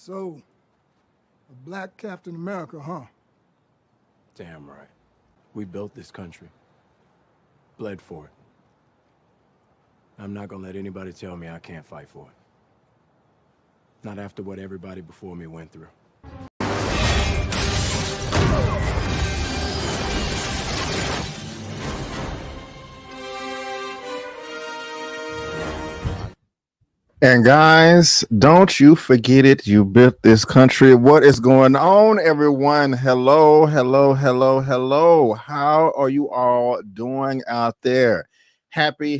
So, a black Captain America, huh? Damn right. We built this country. Bled for it. I'm not gonna let anybody tell me I can't fight for it. Not after what everybody before me went through. And guys, don't you forget it. You built this country. What is going on, everyone? Hello, hello, hello, hello. How are you all doing out there? Happy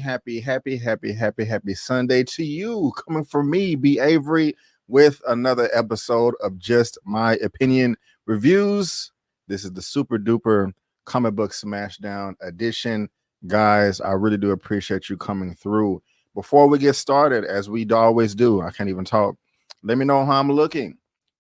Sunday to you. Coming from me, B. Avery, with another episode of Just My Opinion Reviews. This is the super duper comic book smashdown edition. Guys, I really do appreciate you coming through. Before we get started, as we always do, I can't even talk. Let me know how I'm looking.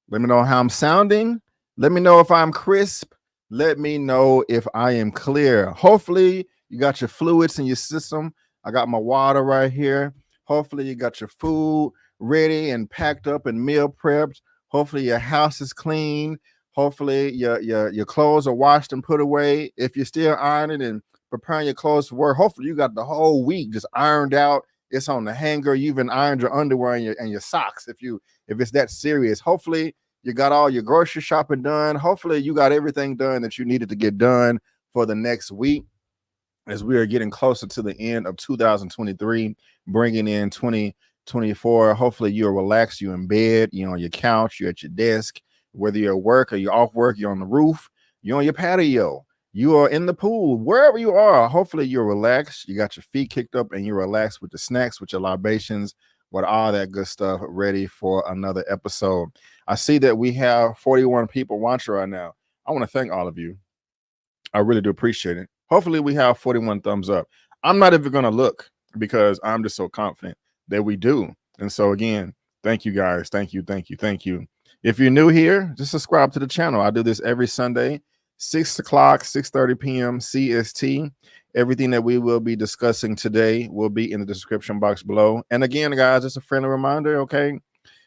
Let me know how I'm sounding. Let me know if I'm crisp. Let me know if I am clear. Hopefully, you got your fluids in your system. I got my water right here. Hopefully, you got your food ready and packed up and meal prepped. Hopefully, your house is clean. Hopefully, your clothes are washed and put away. If you're still ironing and preparing your clothes for work, hopefully, you got the whole week just ironed out. It's on the hanger. You even ironed your underwear and your socks. If it's that serious, hopefully you got all your grocery shopping done. Hopefully you got everything done that you needed to get done for the next week, as we are getting closer to the end of 2023, bringing in 2024. Hopefully you're relaxed. You're in bed. You're on your couch. You're at your desk. Whether you're at work or you're off work, you're on the roof. You're on your patio. You are in the pool, wherever you are. Hopefully you're relaxed. You got your feet kicked up and you're relaxed with the snacks, with your libations, with all that good stuff, ready for another episode. I see that we have 41 people watching right now. I want to thank all of you. I really do appreciate it. Hopefully we have 41 thumbs up. I'm not even going to look because I'm just so confident that we do. And so again, thank you guys. Thank you. If you're new here, just subscribe to the channel. I do this every Sunday. 6 o'clock, 6:30 p.m. CST. Everything that we will be discussing today will be in the description box below. And again, guys, just a friendly reminder, okay?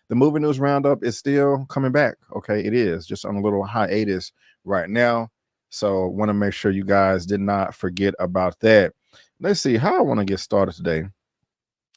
The movie news roundup is still coming back, okay? It is just on a little hiatus right now. So want to make sure you guys did not forget about that. Let's see how I want to get started today.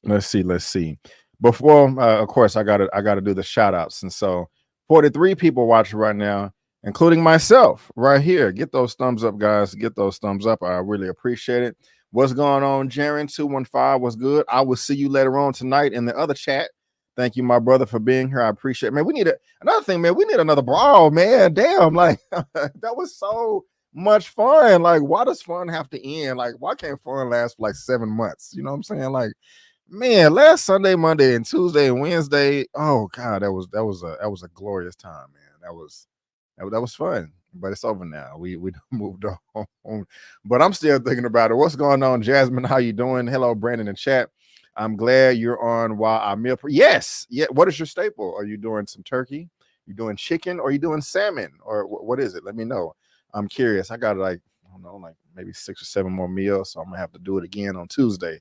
Let's see. Before, of course, I gotta do the shout outs. And so 43 people watching right now, including myself right here. Get those thumbs up, guys. Get those thumbs up. I really appreciate it. What's going on, Jaren 215? What's good? I will see you later on tonight in the other chat. Thank you, my brother, for being here. I appreciate it. Man, we need another thing, man. We need another brawl, man. Damn, like that was so much fun. Like, why does fun have to end? Like, why can't fun last for like 7 months? You know what I'm saying? Like, man, last Sunday, Monday, and Tuesday and Wednesday. Oh God, that was a glorious time, man. That was fun, but it's over now. We moved on, but I'm still thinking about it. What's going on, Jasmine? How you doing? Hello, Brandon in chat. I'm glad you're on while I meal. Yes. Yeah. What is your staple? Are you doing some turkey? You doing chicken? Or are you doing salmon? Or what is it? Let me know. I'm curious. I got like, I don't know, like maybe 6 or 7 more meals, so I'm gonna have to do it again on Tuesday.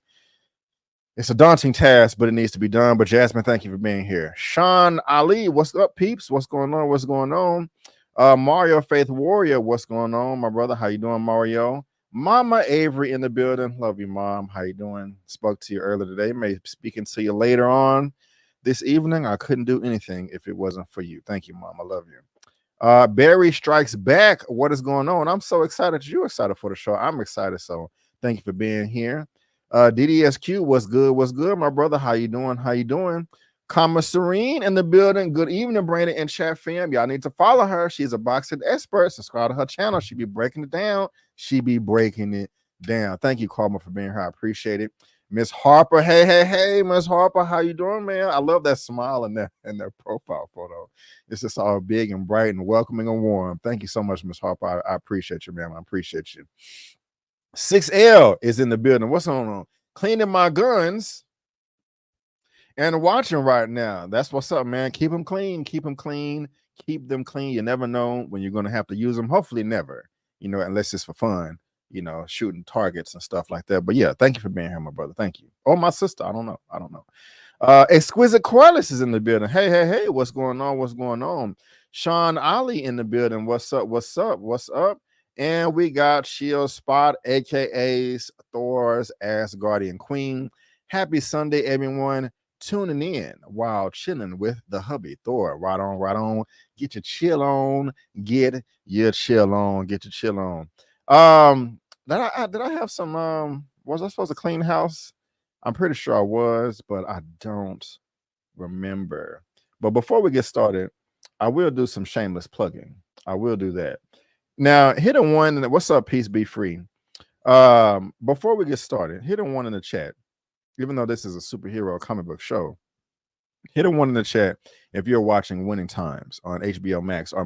It's a daunting task, but it needs to be done. But Jasmine, thank you for being here. Sean Ali, what's up, peeps? What's going on? What's going on? Mario Faith Warrior, what's going on, my brother? How you doing, Mario? Mama Avery in the building. Love you, Mom. How you doing? Spoke to you earlier today. May be speaking to you later on this evening. I couldn't do anything if it wasn't for you. Thank you, Mom. I love you. Barry Strikes Back. What is going on? I'm so excited. You're excited for the show. I'm excited. So thank you for being here. DDSQ, what's good? What's good, my brother? How you doing? Comma Serene in the building. Good evening, Brandon and chat fam. Y'all need to follow her. She's a boxing expert. Subscribe to her channel. She be breaking it down. Thank you, Karma, for being here. I appreciate it. Miss Harper. Hey, Miss Harper. How you doing, man? I love that smile in their profile photo. It's just all big and bright and welcoming and warm. Thank you so much, Miss Harper. I appreciate you, man. I appreciate you. 6L is in the building. What's going on? Cleaning my guns and watching right now. That's what's up, man. Keep them clean. Keep them clean. You never know when you're going to have to use them. Hopefully never, unless it's for fun, shooting targets and stuff like that. But yeah, thank you for being here, my brother. Thank you. Oh, my sister. I don't know. Exquisite Corliss is in the building. Hey, what's going on? What's going on? Sean Ollie in the building. What's up? What's up? What's up? And we got Shield Spot, aka Thor's Asgardian Queen. Happy Sunday, everyone. Tuning in while chilling with the hubby Thor. Right on, right on. Get your chill on. Get your chill on. Get your chill on. Did I have some was I supposed to clean the house? I'm pretty sure I was, but I don't remember. But before we get started, I will do some shameless plugging. I will do that. Now, hit a one. What's up, Peace Be Free? Before we get started, hit a one in the chat. Even though this is a superhero comic book show, hit a one in the chat if you're watching Winning Times on HBO Max or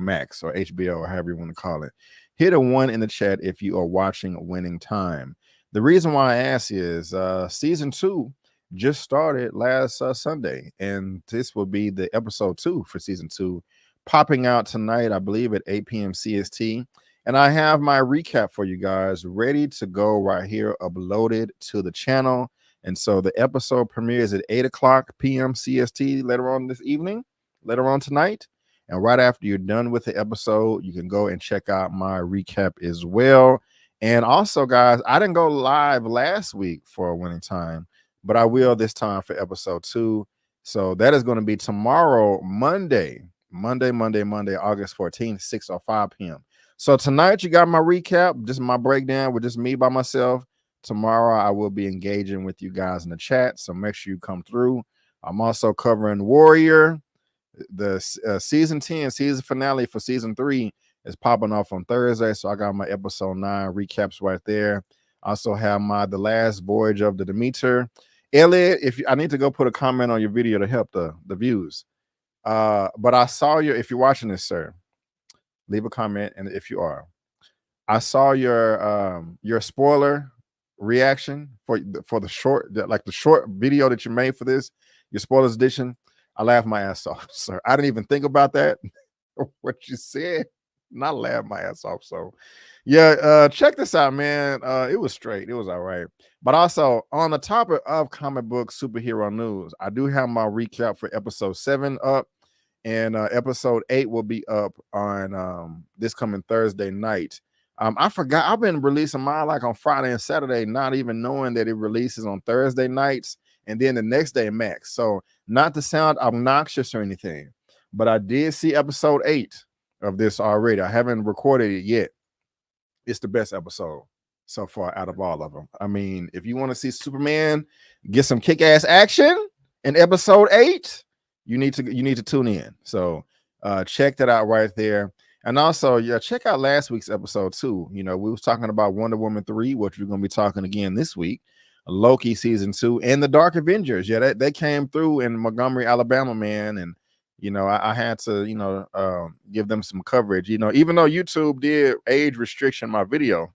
HBO or however you want to call it. Hit a one in the chat if you are watching Winning Time. The reason why I ask is season 2 just started last Sunday, and this will be the episode 2 for season 2, popping out tonight, I believe, at 8 p.m. CST. And I have my recap for you guys ready to go right here, uploaded to the channel. And so the episode premieres at 8 o'clock p.m. CST later on this evening, later on tonight. And right after you're done with the episode, you can go and check out my recap as well. And also, guys, I didn't go live last week for Winning Time, but I will this time for episode 2. So that is going to be tomorrow, Monday, August 14th, 6:05 p.m. So tonight you got my recap, just my breakdown with just me by myself. Tomorrow I will be engaging with you guys in the chat, so make sure you come through. I'm also covering Warrior. The season 10 season finale for season 3 is popping off on Thursday, so I got my episode 9 recaps right there. Also have the last voyage of the Demeter. Elliot, I need to go put a comment on your video to help the views. But I saw if you're watching this, sir, leave a comment, and if you are, I saw your spoiler reaction for the short, the short video that you made for this, your spoilers edition. I laughed my ass off, sir. I didn't even think about that. What you said, not laugh my ass off. So yeah, check this out, man. It was straight. It was all right. But also on the topic of comic book superhero news, I do have my recap for episode 7 up, and episode 8 will be up on this coming Thursday night. I forgot I've been releasing mine like on Friday and Saturday, not even knowing that it releases on Thursday nights and then the next day max. So not to sound obnoxious or anything, but I did see episode 8 of this already. I haven't recorded it yet. It's the best episode so far out of all of them. I mean, if you want to see Superman get some kick-ass action in episode 8, you need to tune in. So check that out right there. And also, yeah, check out last week's episode too. You know, we was talking about Wonder Woman 3, which we're going to be talking again this week, Loki season 2, and the Dark Avengers. Yeah, they came through in Montgomery, Alabama, man. And, you know, I had to, give them some coverage, even though YouTube did age restriction my video,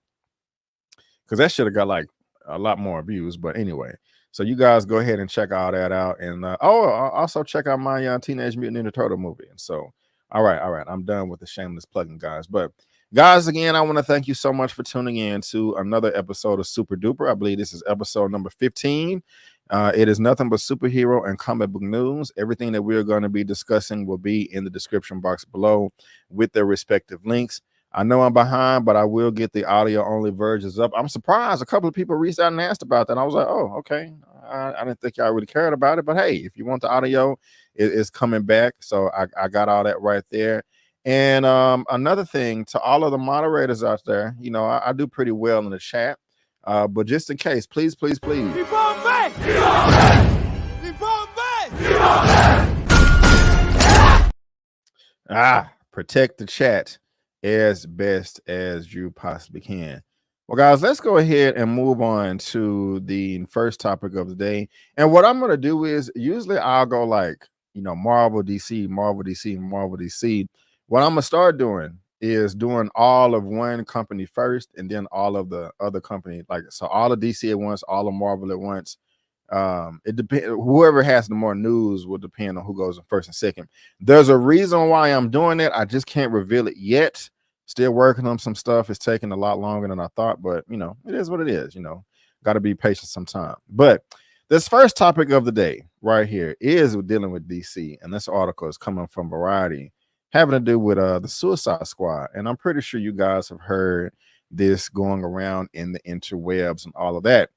because that should have got like a lot more views. But anyway, so you guys go ahead and check all that out. And also check out my Teenage Mutant Ninja Turtle movie. And so, all right. I'm done with the shameless plugging, guys. But guys, again, I want to thank you so much for tuning in to another episode of Super Duper. I believe this is episode number 15. It is nothing but superhero and comic book news. Everything that we're going to be discussing will be in the description box below with their respective links. I know I'm behind, but I will get the audio only versions up. I'm surprised a couple of people reached out and asked about that. I was like, oh, okay. I didn't think y'all really cared about it, but hey, if you want the audio, it's coming back. So I got all that right there. And another thing to all of the moderators out there, I do pretty well in the chat, but just in case, please. Protect the chat as best as you possibly can. Well, guys, let's go ahead and move on to the first topic of the day. And what I'm going to do is usually I'll go like, Marvel, DC, Marvel, DC, Marvel, DC. What I'm going to start doing is doing all of one company first and then all of the other company. So all of DC at once, all of Marvel at once. It depends. Whoever has the more news will depend on who goes in first and second. There's a reason why I'm doing it. I just can't reveal it yet. Still working on some stuff. It's taking a lot longer than I thought, but it is what it is. Got to be patient sometime. But This first topic of the day right here is dealing with DC, and this article is coming from Variety, having to do with the Suicide Squad. And I'm pretty sure you guys have heard this going around in the interwebs and all of that.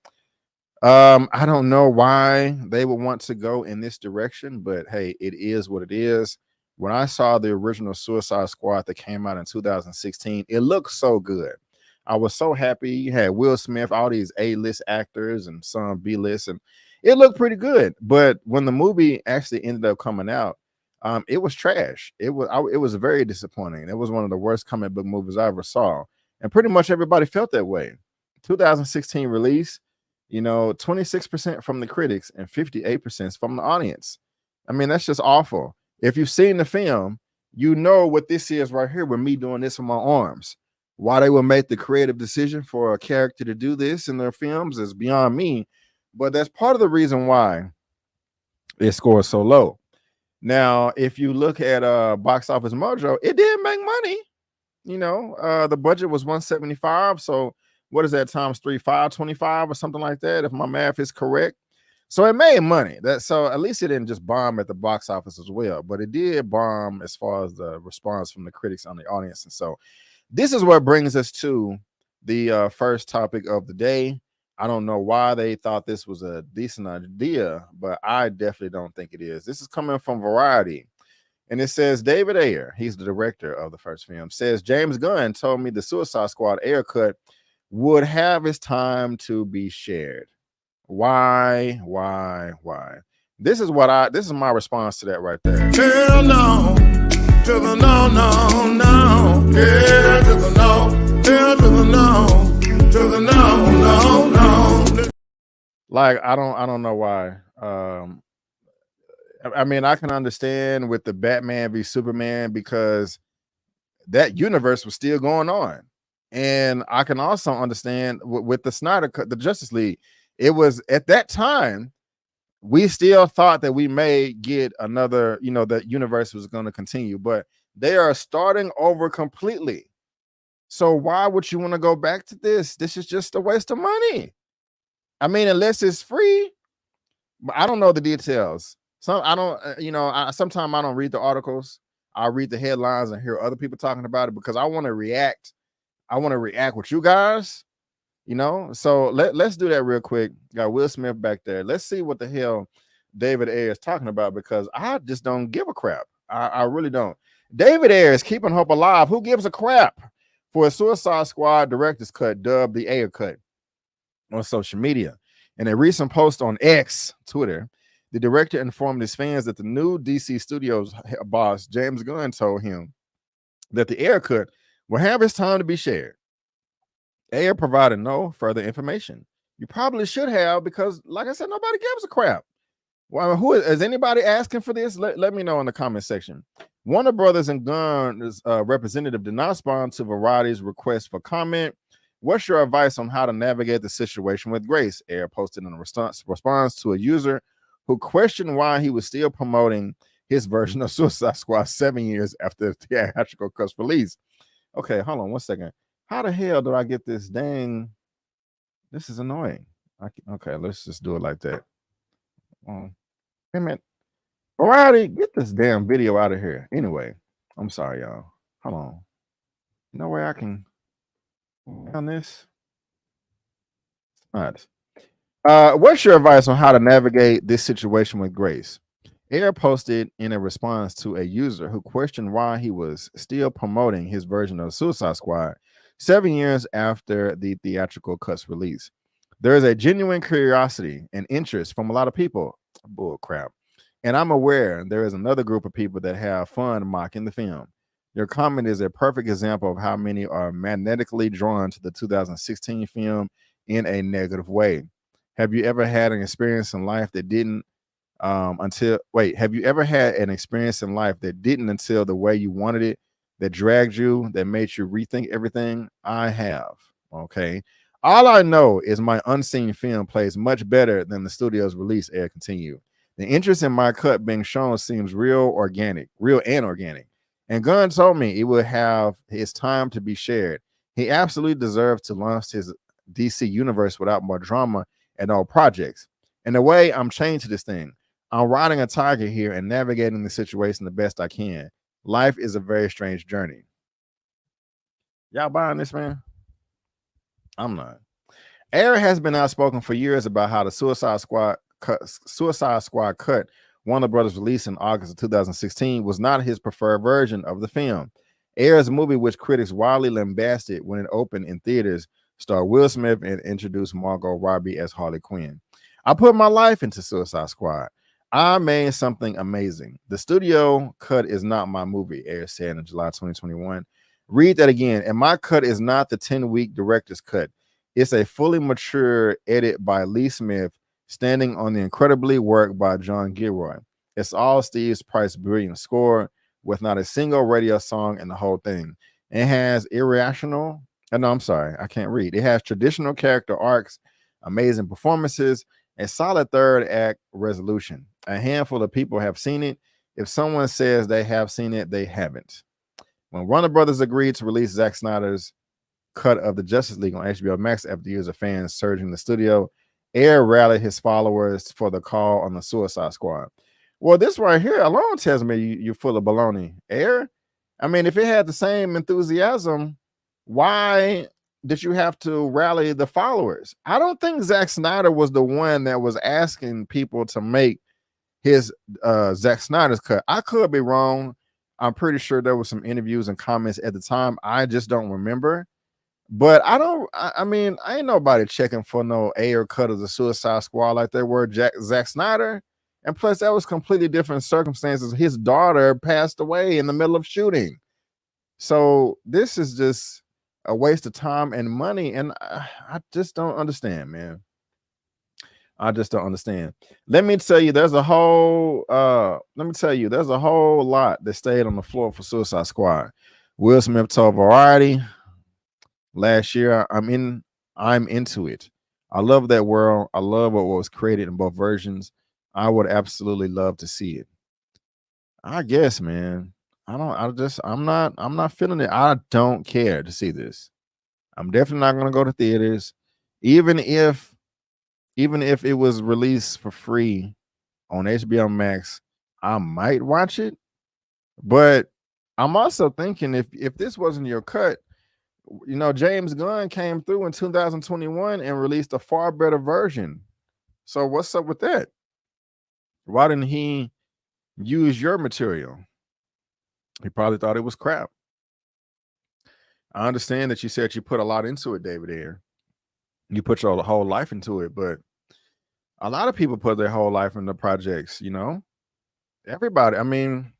I don't know why they would want to go in this direction, but hey, it is what it is. When I saw the original Suicide Squad that came out in 2016, it looked so good. I was so happy. You had Will Smith, all these A-list actors and some B-list, and it looked pretty good. But when the movie actually ended up coming out, it was trash. It was very disappointing. It was one of the worst comic book movies I ever saw, and pretty much everybody felt that way. 2016 release, 26% from the critics and 58% from the audience. I mean, that's just awful. If you've seen the film, you know what this is right here with me doing this with my arms. Why they would make the creative decision for a character to do this in their films is beyond me, but that's part of the reason why it scores so low. Now, if you look at Box Office Mojo, it did make money. The budget was 175, so what is that times 3, 525 or something like that, if my math is correct. So it made money. So at least it didn't just bomb at the box office as well, but it did bomb as far as the response from the critics on the audience. And so this is what brings us to the first topic of the day. I don't know why they thought this was a decent idea, but I definitely don't think it is. This is coming from Variety, and it says David Ayer, he's the director of the first film, says James Gunn told me the Suicide Squad Ayer cut would have his time to be shared. Why? This is my response to that right there. Hell no, to the no, no, no. Yeah, to the no, hell to the no, to the no, no, no. Like, I don't know why. I mean, I can understand with the Batman v Superman because that universe was still going on. And I can also understand with the Snyder Cut, the Justice League, it was at that time, we still thought that we may get another, that universe was going to continue, but they are starting over completely. So why would you want to go back to this? This is just a waste of money. I mean, unless it's free, but I don't know the details. Sometimes I don't read the articles. I read the headlines and hear other people talking about it because I want to react. I want to react with you guys, So let's do that real quick. Got Will Smith back there. Let's see what the hell David Ayer is talking about because I just don't give a crap. I really don't. David Ayer is keeping hope alive. Who gives a crap for a Suicide Squad director's cut dubbed the Ayer cut on social media? In a recent post on X, Twitter, the director informed his fans that the new DC Studios boss, James Gunn, told him that the Ayer cut will have his time to be shared. Ayer provided no further information. You probably should have because, like I said, nobody gives a crap. Well, is anybody asking for this? Let me know in the comment section. Warner Brothers and Gunn's representative did not respond to Variety's request for comment. What's your advice on how to navigate the situation with grace? Ayer posted in a response to a user who questioned why he was still promoting his version of Suicide Squad 7 years after the theatrical cut's release. Okay, hold on 1 second. How the hell do I get this dang? This is annoying. Okay, let's just do it like that. Damn it. Variety, get this damn video out of here. Anyway, I'm sorry, y'all. Hold on. No way I can on this. All right. What's your advice on how to navigate this situation with grace? Ayer posted in a response to a user who questioned why he was still promoting his version of Suicide Squad 7 years after the theatrical cut's release. There is a genuine curiosity and interest from a lot of people. Bull crap. And I'm aware there is another group of people that have fun mocking the film. Your comment is a perfect example of how many are magnetically drawn to the 2016 film in a negative way. Have you ever had an experience in life that didn't have you ever had an experience in life that didn't until the way you wanted it, that dragged you, that made you rethink everything? I have. Okay. All I know is my unseen film plays much better than the studio's release. Ayer continued. The interest in my cut being shown seems real and organic. And Gunn told me it would have his time to be shared. He absolutely deserved to launch his DC universe without more drama and all projects. In a way, I'm chained to this thing. I'm riding a tiger here and navigating the situation the best I can. Life is a very strange journey. Y'all buying this, man? I'm not. Ayer has been outspoken for years about how the Suicide Squad cut Warner Brothers released in August of 2016 was not his preferred version of the film. Ayer's movie, which critics widely lambasted when it opened in theaters, starred Will Smith and introduced Margot Robbie as Harley Quinn. I put my life into Suicide Squad. I made something amazing. The studio cut is not my movie, Ayer said in July 2021. Read that again. And my cut is not the 10-week director's cut. It's a fully mature edit by Lee Smith, standing on the incredibly work by John Gilroy. It's all Steve Price's brilliant score, with not a single radio song in the whole thing. It has I can't read. It has traditional character arcs, amazing performances, a solid third act resolution. A handful of people have seen it. If someone says they have seen it, they haven't. When Warner Brothers agreed to release Zack Snyder's cut of the Justice League on HBO Max after years of fans surging the studio, Ayer rallied his followers for the call on the Suicide Squad. Well, this right here alone tells me you're full of baloney, Ayer. I mean, if it had the same enthusiasm, why did you have to rally the followers? I don't think Zack Snyder was the one that was asking people to make his Zack Snyder's cut. I could be wrong. I'm pretty sure there were some interviews and comments at the time. I just don't remember. But I mean, I ain't nobody checking for no Ayer cut of the Suicide Squad like they were Zack Snyder. And plus, that was completely different circumstances. His daughter passed away in the middle of shooting. So this is just a waste of time and money. And I just don't understand, man. I just don't understand. Let me tell you, there's a whole lot that stayed on the floor for Suicide Squad. Will Smith told Variety last year, I'm into it. I love that world. I love what was created in both versions. I would absolutely love to see it. I guess, man. I'm not feeling it. I don't care to see this. I'm definitely not gonna go to theaters, even if it was released for free on HBO Max. I might watch it, but I'm also thinking if this wasn't your cut, you know, James Gunn came through in 2021 and released a far better version. So what's up with that? Why didn't he use your material? He probably thought it was crap. I understand that you said you put a lot into it, David Ayer. You put your whole life into it, but a lot of people put their whole life into projects, you know? Everybody. I mean,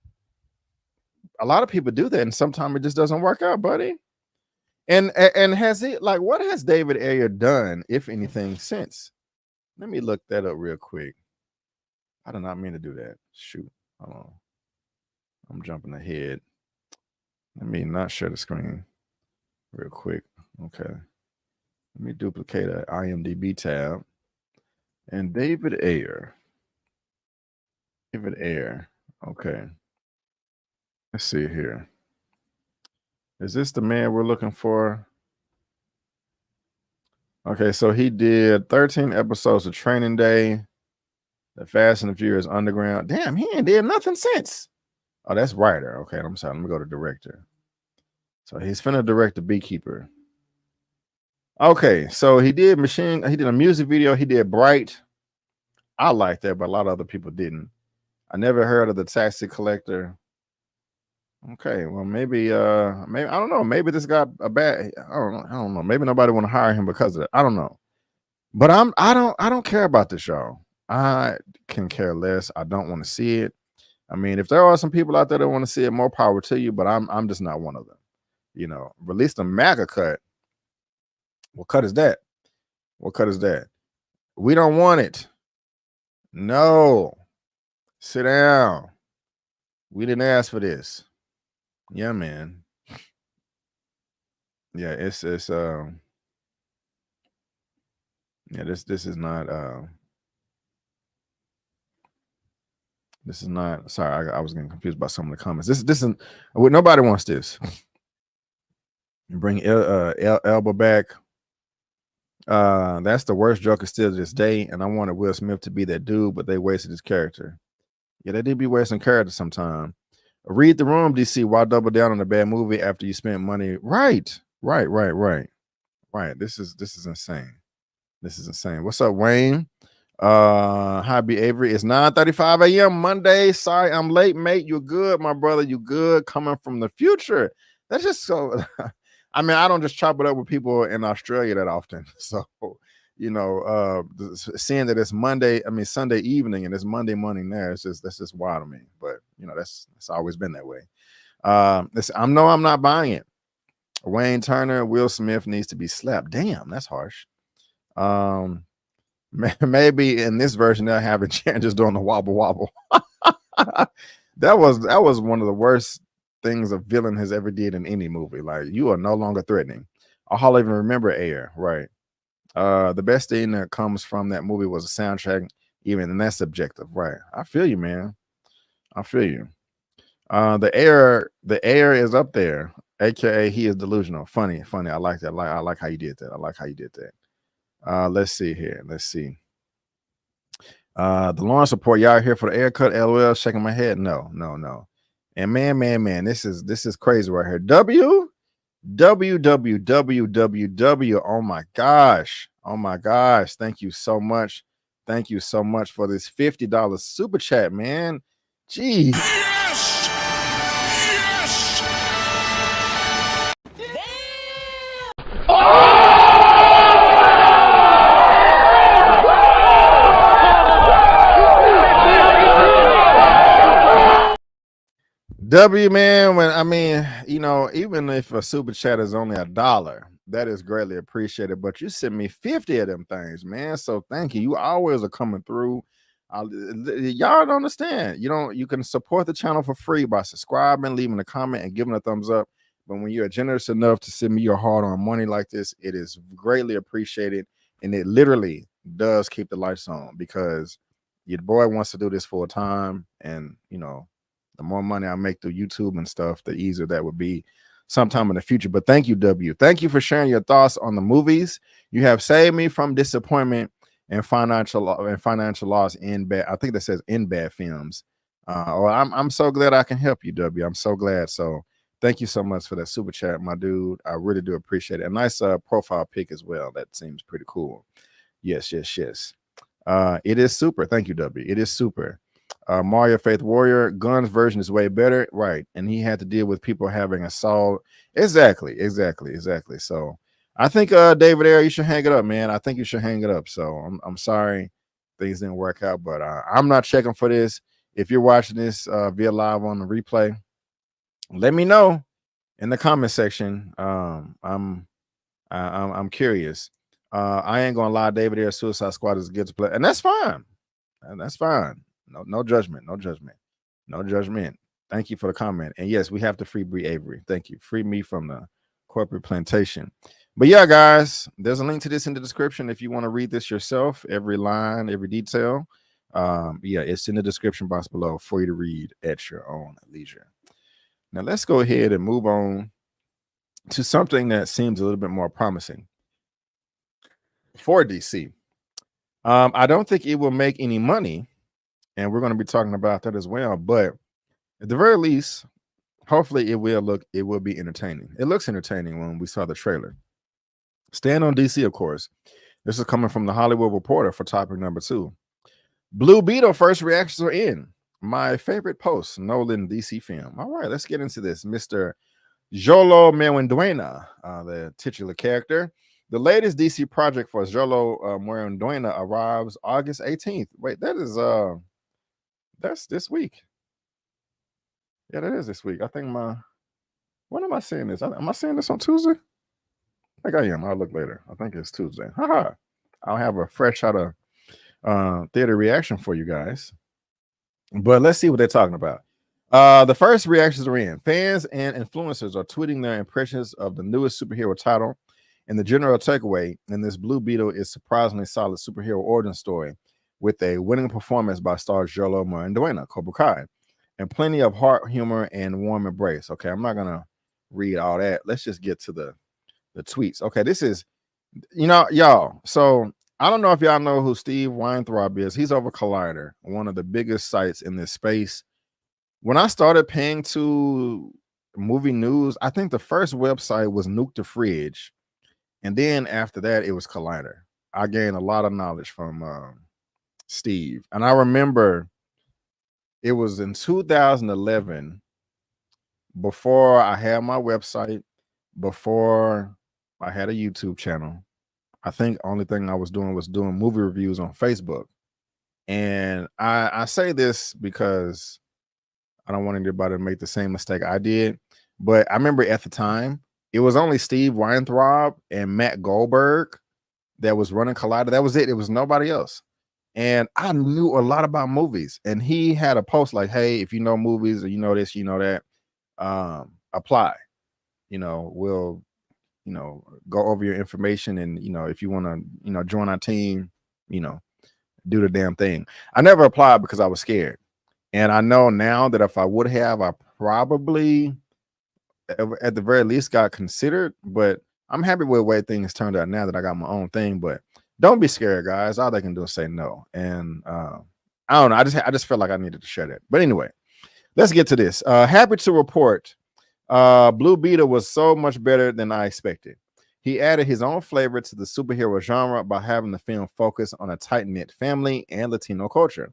a lot of people do that, and sometimes it just doesn't work out, buddy. And has he, like, what has David Ayer done, if anything, since? Let me look that up real quick. I did not mean to do that. Shoot. Hold on. I'm jumping ahead. Let me not share the screen real quick. Okay. Let me duplicate an IMDb tab. And David Ayer. Okay. Let's see here. Is this the man we're looking for? Okay, so he did 13 episodes of Training Day, The Fast and the Furious Underground. Damn, he ain't did nothing since. Oh, that's writer. Okay, I'm sorry. Let me go to director. So he's finna direct The Beekeeper. Okay, so he did a music video. He did Bright. I like that, but a lot of other people didn't. I never heard of The Taxi Collector. Okay, well, maybe I don't know. Maybe this got a bad. I don't know. Maybe nobody want to hire him because of it. I don't know. But I don't care about this, y'all. I can care less. I don't want to see it. I mean, if there are some people out there that want to see it, more power to you. But I'm just not one of them. You know, release the MAGA cut. What cut is that? What cut is that? We don't want it. No. Sit down. We didn't ask for this. Yeah, man. Yeah, it's yeah, this is not sorry, I was getting confused by some of the comments. This is nobody wants this. Bring Elba back. That's the worst Joker still to this day, and I wanted Will Smith to be that dude, but they wasted his character. Yeah, they did be wasting character sometime. Read the room, DC. Why double down on a bad movie after you spent money? Right. This is insane. This is insane. What's up, Wayne? Hi, B. Avery. It's 9:35 a.m. Monday. Sorry, I'm late, mate. You're good, my brother. You good? Coming from the future. That's just so. I mean, I don't just chop it up with people in Australia that often. So, you know, seeing that it's Monday, I mean Sunday evening, and it's Monday morning there, that's just wild to me. But you know, that's always been that way. I'm not buying it. Wayne Turner, Will Smith needs to be slapped. Damn, that's harsh. Maybe in this version they'll have a chance just doing the wobble wobble. that was one of the worst things a villain has ever did in any movie. Like, you are no longer threatening. I hardly even remember Ayer, right? The best thing that comes from that movie was a soundtrack, even, and that's subjective, right? I feel you, man. I feel you. The Ayer is up there, aka he is delusional. Funny. I like that. I like how you did that. Let's see here. Let's see. The Lawrence report. Y'all here for the haircut? LOL. Shaking my head. No. And man, this is crazy right here. W. Oh my gosh. Thank you so much. Thank you so much for this $50 super chat, man. Gee. Yes! W, man, when I mean, you know, even if a super chat is only $1, that is greatly appreciated. But you sent me 50 of them things, man. So thank you. You always are coming through. Y'all don't understand. You can support the channel for free by subscribing, leaving a comment, and giving a thumbs up. But when you're generous enough to send me your hard-earned money like this, it is greatly appreciated, and it literally does keep the lights on, because your boy wants to do this full time, and you know, the more money I make through YouTube and stuff, the easier that would be sometime in the future. But thank you, W. Thank you for sharing your thoughts on the movies. You have saved me from disappointment and financial loss in bad. I think that says in bad films. I'm so glad I can help you, W. I'm so glad. So thank you so much for that super chat, my dude. I really do appreciate it. A nice profile pic as well. That seems pretty cool. Yes. It is super. Thank you, W. It is super. Mario Faith Warrior, Gunn's version is way better, right? And he had to deal with people having assault. Exactly. So I think David Ayer, you should hang it up, man. I think you should hang it up. So I'm sorry things didn't work out, but I'm not checking for this. If you're watching this via live on the replay, let me know in the comment section. I'm curious. I ain't gonna lie, David Ayer, Suicide Squad is good to play, and that's fine. No judgment. Thank you for the comment. And yes, we have to free Bree Avery. Thank you. Free me from the corporate plantation. But yeah, guys, there's a link to this in the description if you want to read this yourself, every line, every detail. Yeah, it's in the description box below for you to read at your own leisure. Now let's go ahead and move on to something that seems a little bit more promising for DC. I don't think it will make any money, and we're going to be talking about that as well. But at the very least, hopefully it will be entertaining. It looks entertaining when we saw the trailer. Stand on DC, of course. This is coming from the Hollywood Reporter for topic number 2. Blue Beetle first reactions are in. My favorite post, Nolan DC film. All right, let's get into this. Mr. Jolo Merenduena, the titular character. The latest DC project for Jolo Merenduena arrives August 18th. Wait, that's this week. Yeah, that is this week. I think when am I seeing this? Am I seeing this on Tuesday? I think I am. I'll look later. I think it's Tuesday. Haha. I'll have a fresh out of theater reaction for you guys. But let's see what they're talking about. The first reactions are in. Fans and influencers are tweeting their impressions of the newest superhero title. And the general takeaway in this Blue Beetle is surprisingly solid superhero origin story with a winning performance by star Jolo Merenduena, Cobra Kai, and plenty of heart, humor, and warm embrace. Okay, I'm not going to read all that. Let's just get to the tweets. Okay, this is You know, y'all. So I don't know if y'all know who Steve Weintraub is. He's over Collider, one of the biggest sites in this space. When I started paying to movie news, I think the first website was Nuke the Fridge, and then after that, it was Collider. I gained a lot of knowledge from Steve, and I remember it was in 2011, before I had my website, before I had a YouTube channel. I think only thing I was doing movie reviews on Facebook. And I say this because I don't want anybody to make the same mistake I did. But I remember at the time, it was only Steve Weintraub and Matt Goldberg that was running Collider. That was it. It was nobody else. And I knew a lot about movies. And he had a post like, hey, if you know movies or you know this, you know that, apply. You know, we'll, you know, go over your information, and you know, if you want to, you know, join our team, you know, do the damn thing. I never applied because I was scared, and I know now that if I would have, I probably at the very least got considered. But I'm happy with the way things turned out now that I got my own thing. But don't be scared, guys. All they can do is say no. And I don't know, I just felt like I needed to share that. But anyway, let's get to this. Happy to report Blue Beetle was so much better than I expected. He added his own flavor to the superhero genre by having the film focus on a tight-knit family and Latino culture.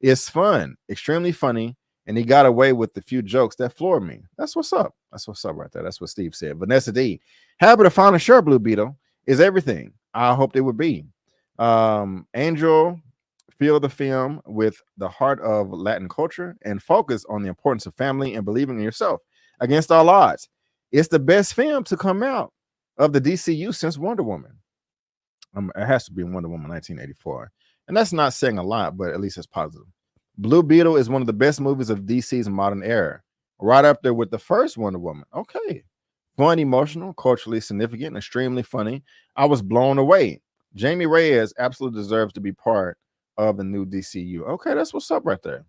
It's fun, extremely funny, and he got away with the few jokes that floored me. That's what's up. That's what's up right there. That's what Steve said. Vanessa D, happy to finally share Blue Beetle is everything I hoped it would be. Angel feel the film with the heart of Latin culture and focus on the importance of family and believing in yourself against all odds. It's the best film to come out of the DCU since Wonder Woman. It has to be Wonder Woman 1984. And that's not saying a lot, but at least it's positive. Blue Beetle is one of the best movies of DC's modern era, right up there with the first Wonder Woman. Okay. Fun, emotional, culturally significant, and extremely funny. I was blown away. Jamie Reyes absolutely deserves to be part of the new DCU. Okay, that's what's up right there.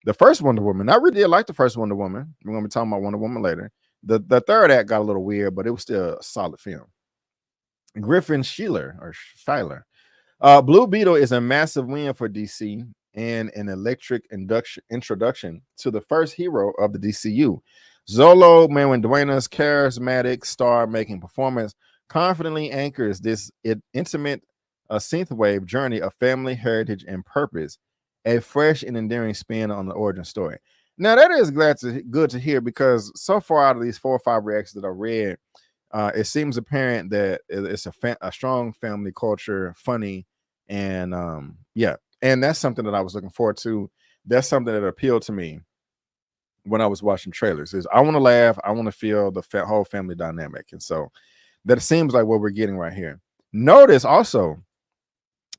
The first Wonder Woman, I really did like the first Wonder Woman. We're going to be talking about Wonder Woman later. The third act got a little weird, but it was still a solid film. Griffin Schiller, Blue Beetle is a massive win for DC and an electric introduction to the first hero of the DCU. Xolo Maridueña's charismatic star-making performance confidently anchors this intimate synthwave journey of family, heritage, and purpose, a fresh and endearing spin on the origin story. Now, that is good to hear, because so far out of these 4 or 5 reactions that I read, it seems apparent that it's a strong family culture, funny, and yeah. And that's something that I was looking forward to. That's something that appealed to me when I was watching trailers. Is I want to laugh, I want to feel the whole family dynamic, and so that seems like what we're getting right here. Notice also,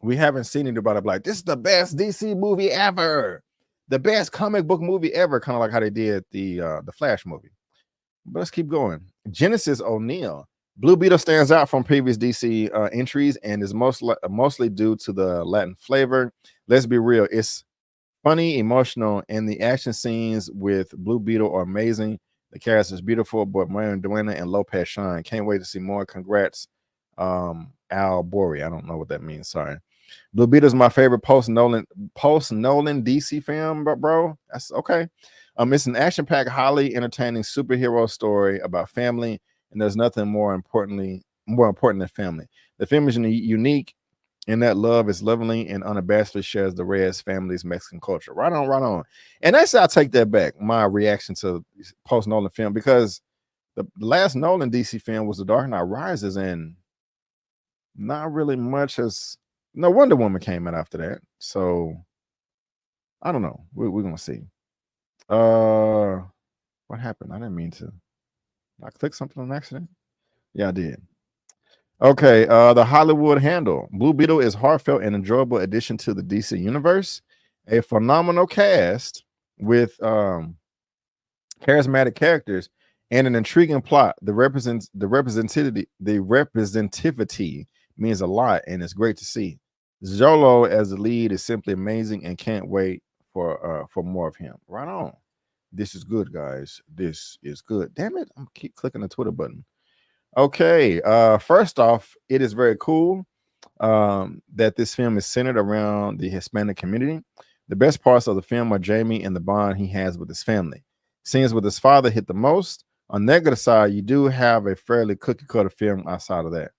we haven't seen anybody like, this is the best DC movie ever, the best comic book movie ever, kind of like how they did the Flash movie. But let's keep going. Genesis O'Neill, Blue Beetle stands out from previous DC entries and is mostly due to the Latin flavor. Let's be real, it's funny, emotional, and the action scenes with Blue Beetle are amazing. The cast is beautiful, but Maridueña and Lopez shine. Can't wait to see more. Congrats, Al Bori. I don't know what that means. Sorry. Blue Beetle is my favorite post Nolan DC film, bro. That's okay. It's an action-packed, highly entertaining superhero story about family, and there's nothing more important than family. The film is unique in that love is lovingly and unabashedly shares the Reyes family's Mexican culture. Right on, right on. And that's, I'll take that back, my reaction to post-Nolan film, because the last Nolan DC film was The Dark Knight Rises, and not really much as... No, Wonder Woman came out after that. So, I don't know. We're going to see. What happened? I didn't mean to. I clicked something on accident? Yeah, I did. Okay, the Hollywood Handle. Blue Beetle is heartfelt and enjoyable addition to the DC universe. A phenomenal cast with charismatic characters and an intriguing plot. The representativity means a lot, and it's great to see. Xolo as the lead is simply amazing, and can't wait for more of him. Right on. This is good, guys. This is good. Damn it, I'm keep clicking the Twitter button. Okay. First off, it is very cool that this film is centered around the Hispanic community. The best parts of the film are Jamie and the bond he has with his family. Scenes with his father hit the most. On the negative side, you do have a fairly cookie cutter film outside of that.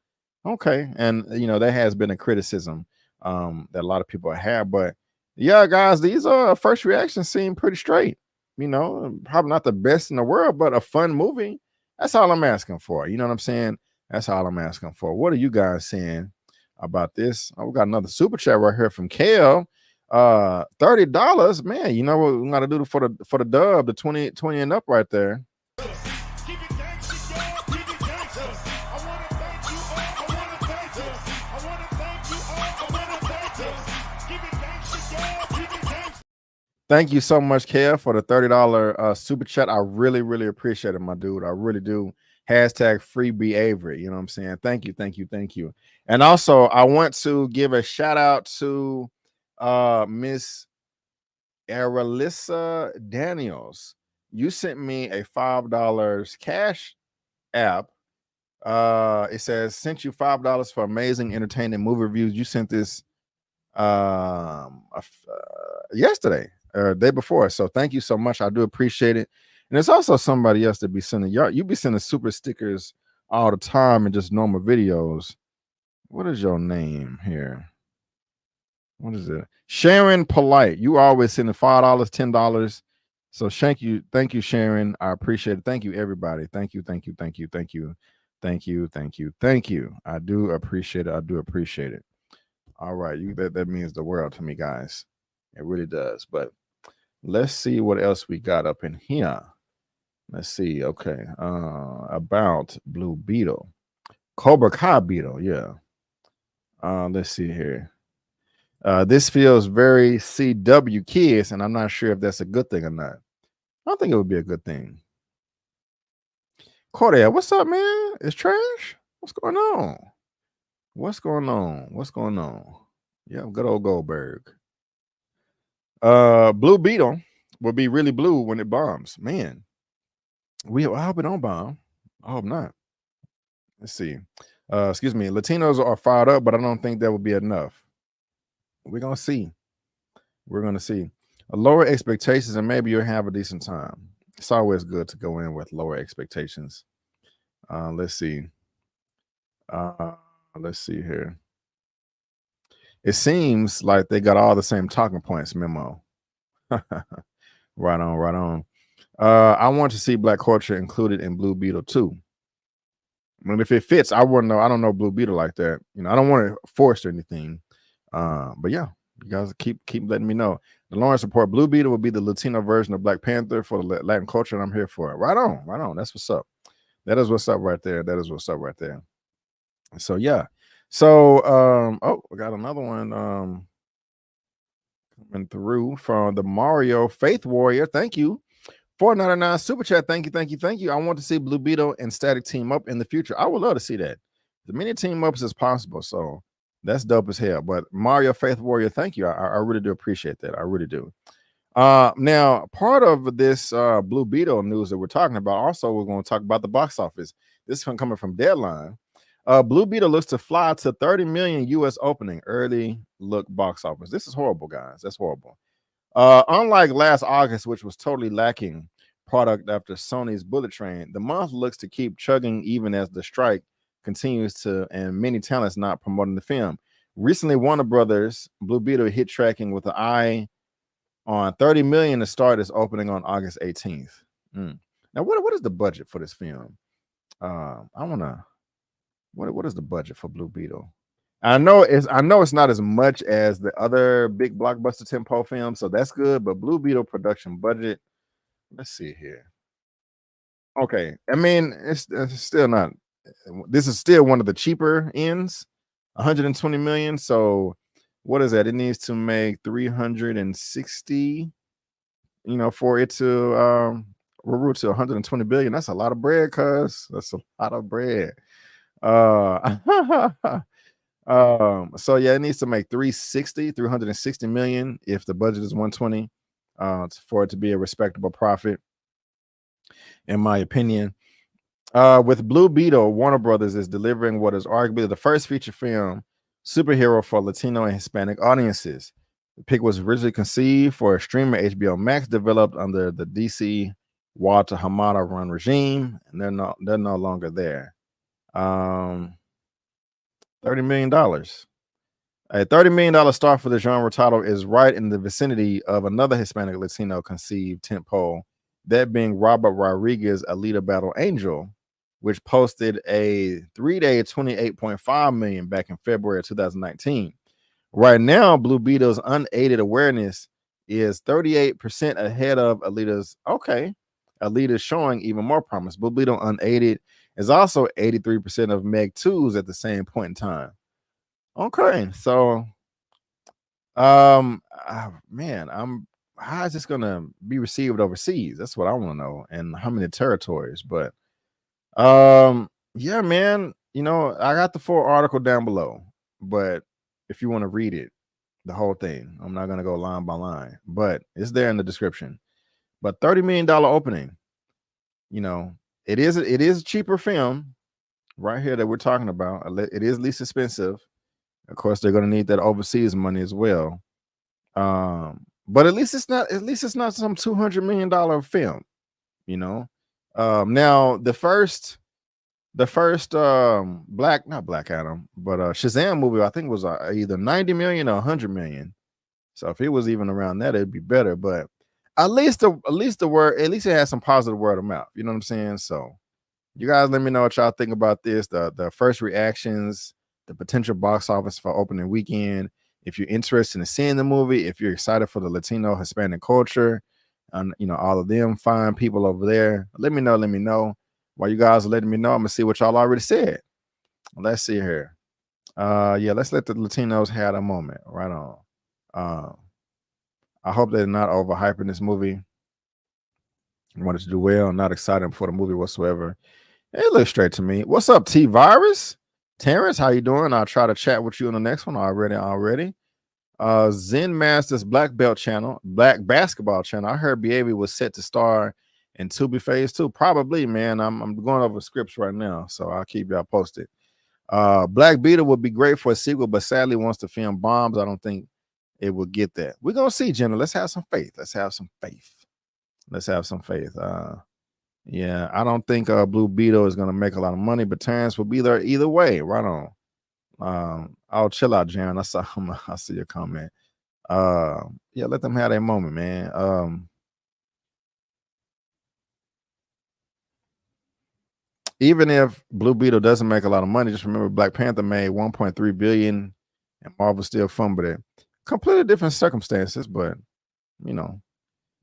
Okay, and you know, that has been a criticism that a lot of people have, but yeah, guys, these first reactions seem pretty straight. You know, probably not the best in the world, but a fun movie. That's all I'm asking for. You know what I'm saying? That's all I'm asking for. What are you guys saying about this? Oh, we got another super chat right here from Kale. $30, man. You know what we gotta do for the dub, the 20 and up right there. Thank you so much, Kale, for the $30 super chat. I really, really appreciate it, my dude. I really do. Hashtag free B Avery. You know what I'm saying? Thank you, thank you, thank you. And also, I want to give a shout out to Miss Aralissa Daniels. You sent me a $5 cash app. It says sent you $5 for amazing entertaining movie reviews. You sent this yesterday or day before, so thank you so much. I do appreciate it. And there's also somebody else that be sending y'all. You be sending super stickers all the time and just normal videos. What is your name here? What is it? Sharon Polite. You always sending $5, $10. So thank you, Sharon. I appreciate it. Thank you, everybody. Thank you. I do appreciate it. All right, that means the world to me, guys. It really does. But let's see what else we got up in here. Let's see. Okay, about Blue Beetle, Cobra Kai Beetle. Yeah. Let's see here. This feels very CW kids, and I'm not sure if that's a good thing or not. I don't think it would be a good thing. Cordia, what's up, man? It's trash. What's going on? Yeah, good old Goldberg. Blue Beetle will be really blue when it bombs. Man, I hope it don't bomb. I hope not. Let's see. Excuse me. Latinos are fired up, but I don't think that will be enough. We're gonna see. Lower expectations, and maybe you'll have a decent time. It's always good to go in with lower expectations. Let's see. Let's see here. It seems like they got all the same talking points. Memo. Right on. I want to see Black culture included in Blue Beetle too. I mean, if it fits, I wouldn't know. I don't know Blue Beetle like that. You know, I don't want to force or anything. But yeah, you guys keep letting me know. The Lawrence report: Blue Beetle will be the Latino version of Black Panther for the Latin culture, and I'm here for it. Right on. That's what's up. That is what's up right there. So yeah. So oh, we got another one coming through from the Mario Faith Warrior. Thank you. $4.99 super chat. Thank you. I want to see Blue Beetle and Static team up in the future. I would love to see that. As many team ups as possible. So that's dope as hell. But Mario Faith Warrior, thank you. I really do appreciate that. I really do. Now, part of this Blue Beetle news that we're talking about, also we're going to talk about the box office. This one coming from Deadline. Blue Beetle looks to fly to 30 million US opening. Early look box office. This is horrible, guys. That's horrible. Unlike last August, which was totally lacking product after Sony's Bullet Train, the month looks to keep chugging even as the strike continues to, and many talents not promoting the film. Recently, Warner Brothers Blue Beetle hit tracking with an eye on 30 million to start its opening on August 18th. Now, what is the budget for this film? What is the budget for Blue Beetle? I know it's not as much as the other big blockbuster tentpole films, so that's good. But Blue Beetle production budget, let's see here. Okay, I mean it's still not. This is still one of the cheaper ends, 120 million. So what is that? It needs to make 360, you know, for it to root to 120 billion. That's a lot of bread, cuz that's a lot of bread. So yeah, it needs to make 360 million if the budget is 120 for it to be a respectable profit, in my opinion. With Blue Beetle, Warner Brothers is delivering what is arguably the first feature film superhero for Latino and Hispanic audiences. The pick was originally conceived for a streamer HBO Max, developed under the DC Walter Hamada run regime, and they're no longer there. $30 million. A $30 million star for the genre title is right in the vicinity of another Hispanic Latino conceived tentpole, that being Robert Rodriguez's Alita Battle Angel, which posted a 3-day $28.5 million back in February of 2019. Right now, Blue Beetle's unaided awareness is 38% ahead of Alita's. Okay, Alita's showing even more promise. Blue Beetle unaided is also 83% of Meg 2's at the same point in time. Okay, so man, how is this gonna be received overseas? That's what I want to know, and how many territories. But yeah, man, you know, I got the full article down below, but if you want to read it, the whole thing, I'm not gonna go line by line, but it's there in the description. But $30 million opening, you know, it is a cheaper film right here that we're talking about. It is least expensive. Of course, they're gonna need that overseas money as well. But at least it's not some $200 million film, you know. Now the first not Black Adam, but Shazam movie, I think was either 90 million or 100 million. So if it was even around that, it'd be better. But at least it has some positive word of mouth. You know what I'm saying? So you guys let me know what y'all think about this. The first reactions, the potential box office for opening weekend. If you're interested in seeing the movie, if you're excited for the Latino Hispanic culture, and you know, all of them fine people over there, let me know. While you guys are letting me know, I'm gonna see what y'all already said. Let's see here. Yeah, let's let the Latinos have a moment. Right on. I hope they're not overhyping this movie. I want it to do well. I'm not excited for the movie whatsoever. It looks straight to me. What's up, T-Virus? Terrence, how you doing? I'll try to chat with you on the next one already. Zen Masters Black Belt channel, Black Basketball channel. I heard BAB was set to star in Tubi Phase 2. Probably, man. I'm going over scripts right now, so I'll keep y'all posted. Black Beetle would be great for a sequel, but sadly, once the film bombs, I don't think it will get that. We're gonna see, Jenna. Let's have some faith. Yeah, I don't think Blue Beetle is gonna make a lot of money, but Terrence will be there either way. Right on. I'll chill out, Jan. I see your comment. Yeah, let them have their moment, man. Even if Blue Beetle doesn't make a lot of money, just remember Black Panther made 1.3 billion and Marvel still fumbled it. Completely different circumstances, but you know,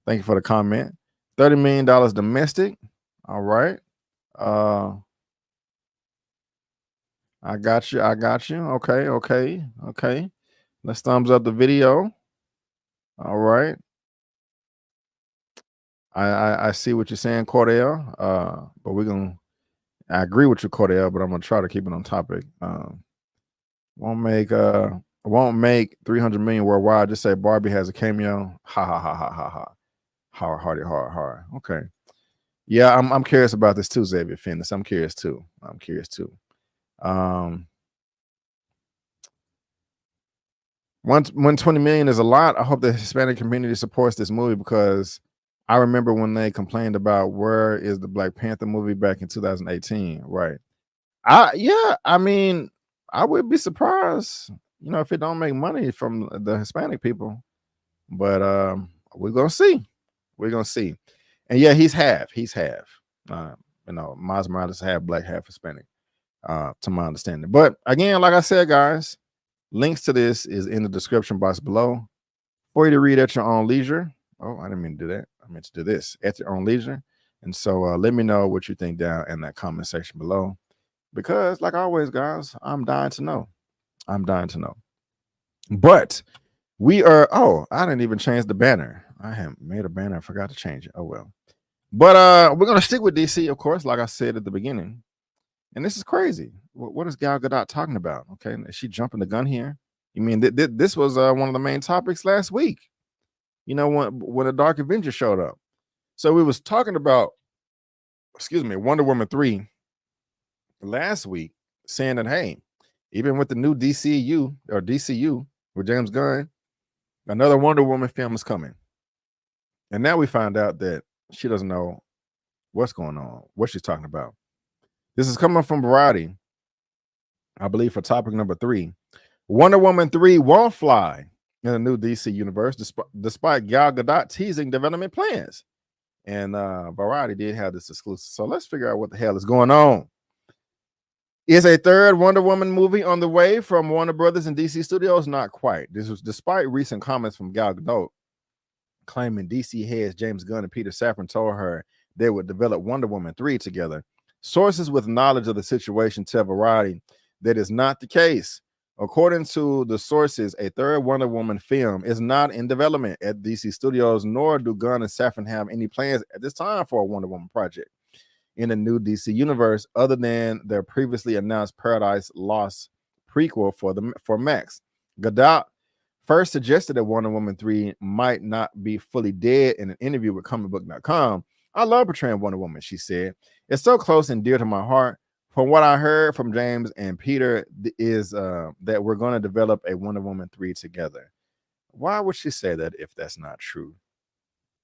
thank you for the comment. $30 million domestic. All right. I got you. Okay. Let's thumbs up the video. All right. I see what you're saying, Cordell. But I agree with you, Cordell, but I'm gonna try to keep it on topic. Won't make 300 million worldwide. Just say Barbie has a cameo. Ha. Hard. Okay. Yeah, I'm curious about this too, Xavier Fitness. I'm curious too. When 20 million is a lot, I hope the Hispanic community supports this movie, because I remember when they complained about where is the Black Panther movie back in 2018, right? I mean, I would be surprised, you know, if it don't make money from the Hispanic people. But we're gonna see. And yeah, he's half. You know, Miles Morales half Black, half Hispanic, to my understanding. But again, like I said, guys, links to this is in the description box below for you to read at your own leisure. Oh, I didn't mean to do that. I meant to do this at your own leisure. And so let me know what you think down in that comment section below, because like always, guys, I'm dying to know. But we are, I didn't even change the banner. I have made a banner. I forgot to change it. Oh, well. But we're going to stick with DC, of course, like I said at the beginning. And this is crazy. What is Gal Gadot talking about? Okay, is she jumping the gun here? You mean this was one of the main topics last week, you know, when the Dark Avenger showed up. So we was talking about, Wonder Woman 3 last week saying that, hey, even with the new DCU with James Gunn, another Wonder Woman film is coming. And now we find out that she doesn't know what's going on, what she's talking about. This is coming from Variety, I believe, for topic number 3. Wonder Woman 3 won't fly in the new DC universe, despite Gal Gadot teasing development plans. And Variety did have this exclusive. So let's figure out what the hell is going on. Is a third Wonder Woman movie on the way from Warner Brothers and DC Studios? Not quite. This was despite recent comments from Gal Gadot claiming DC heads James Gunn and Peter Safran told her they would develop Wonder Woman 3 together. Sources with knowledge of the situation tell Variety that is not the case. According to the sources, a third Wonder Woman film is not in development at DC Studios, nor do Gunn and Safran have any plans at this time for a Wonder Woman project in the new DC universe, other than their previously announced Paradise Lost prequel for Max. Gadot first suggested that Wonder Woman 3 might not be fully dead in an interview with comicbook.com. I love portraying Wonder Woman, she said. It's so close and dear to my heart. From what I heard from James and Peter is that we're going to develop a Wonder Woman 3 together. Why would she say that if that's not true?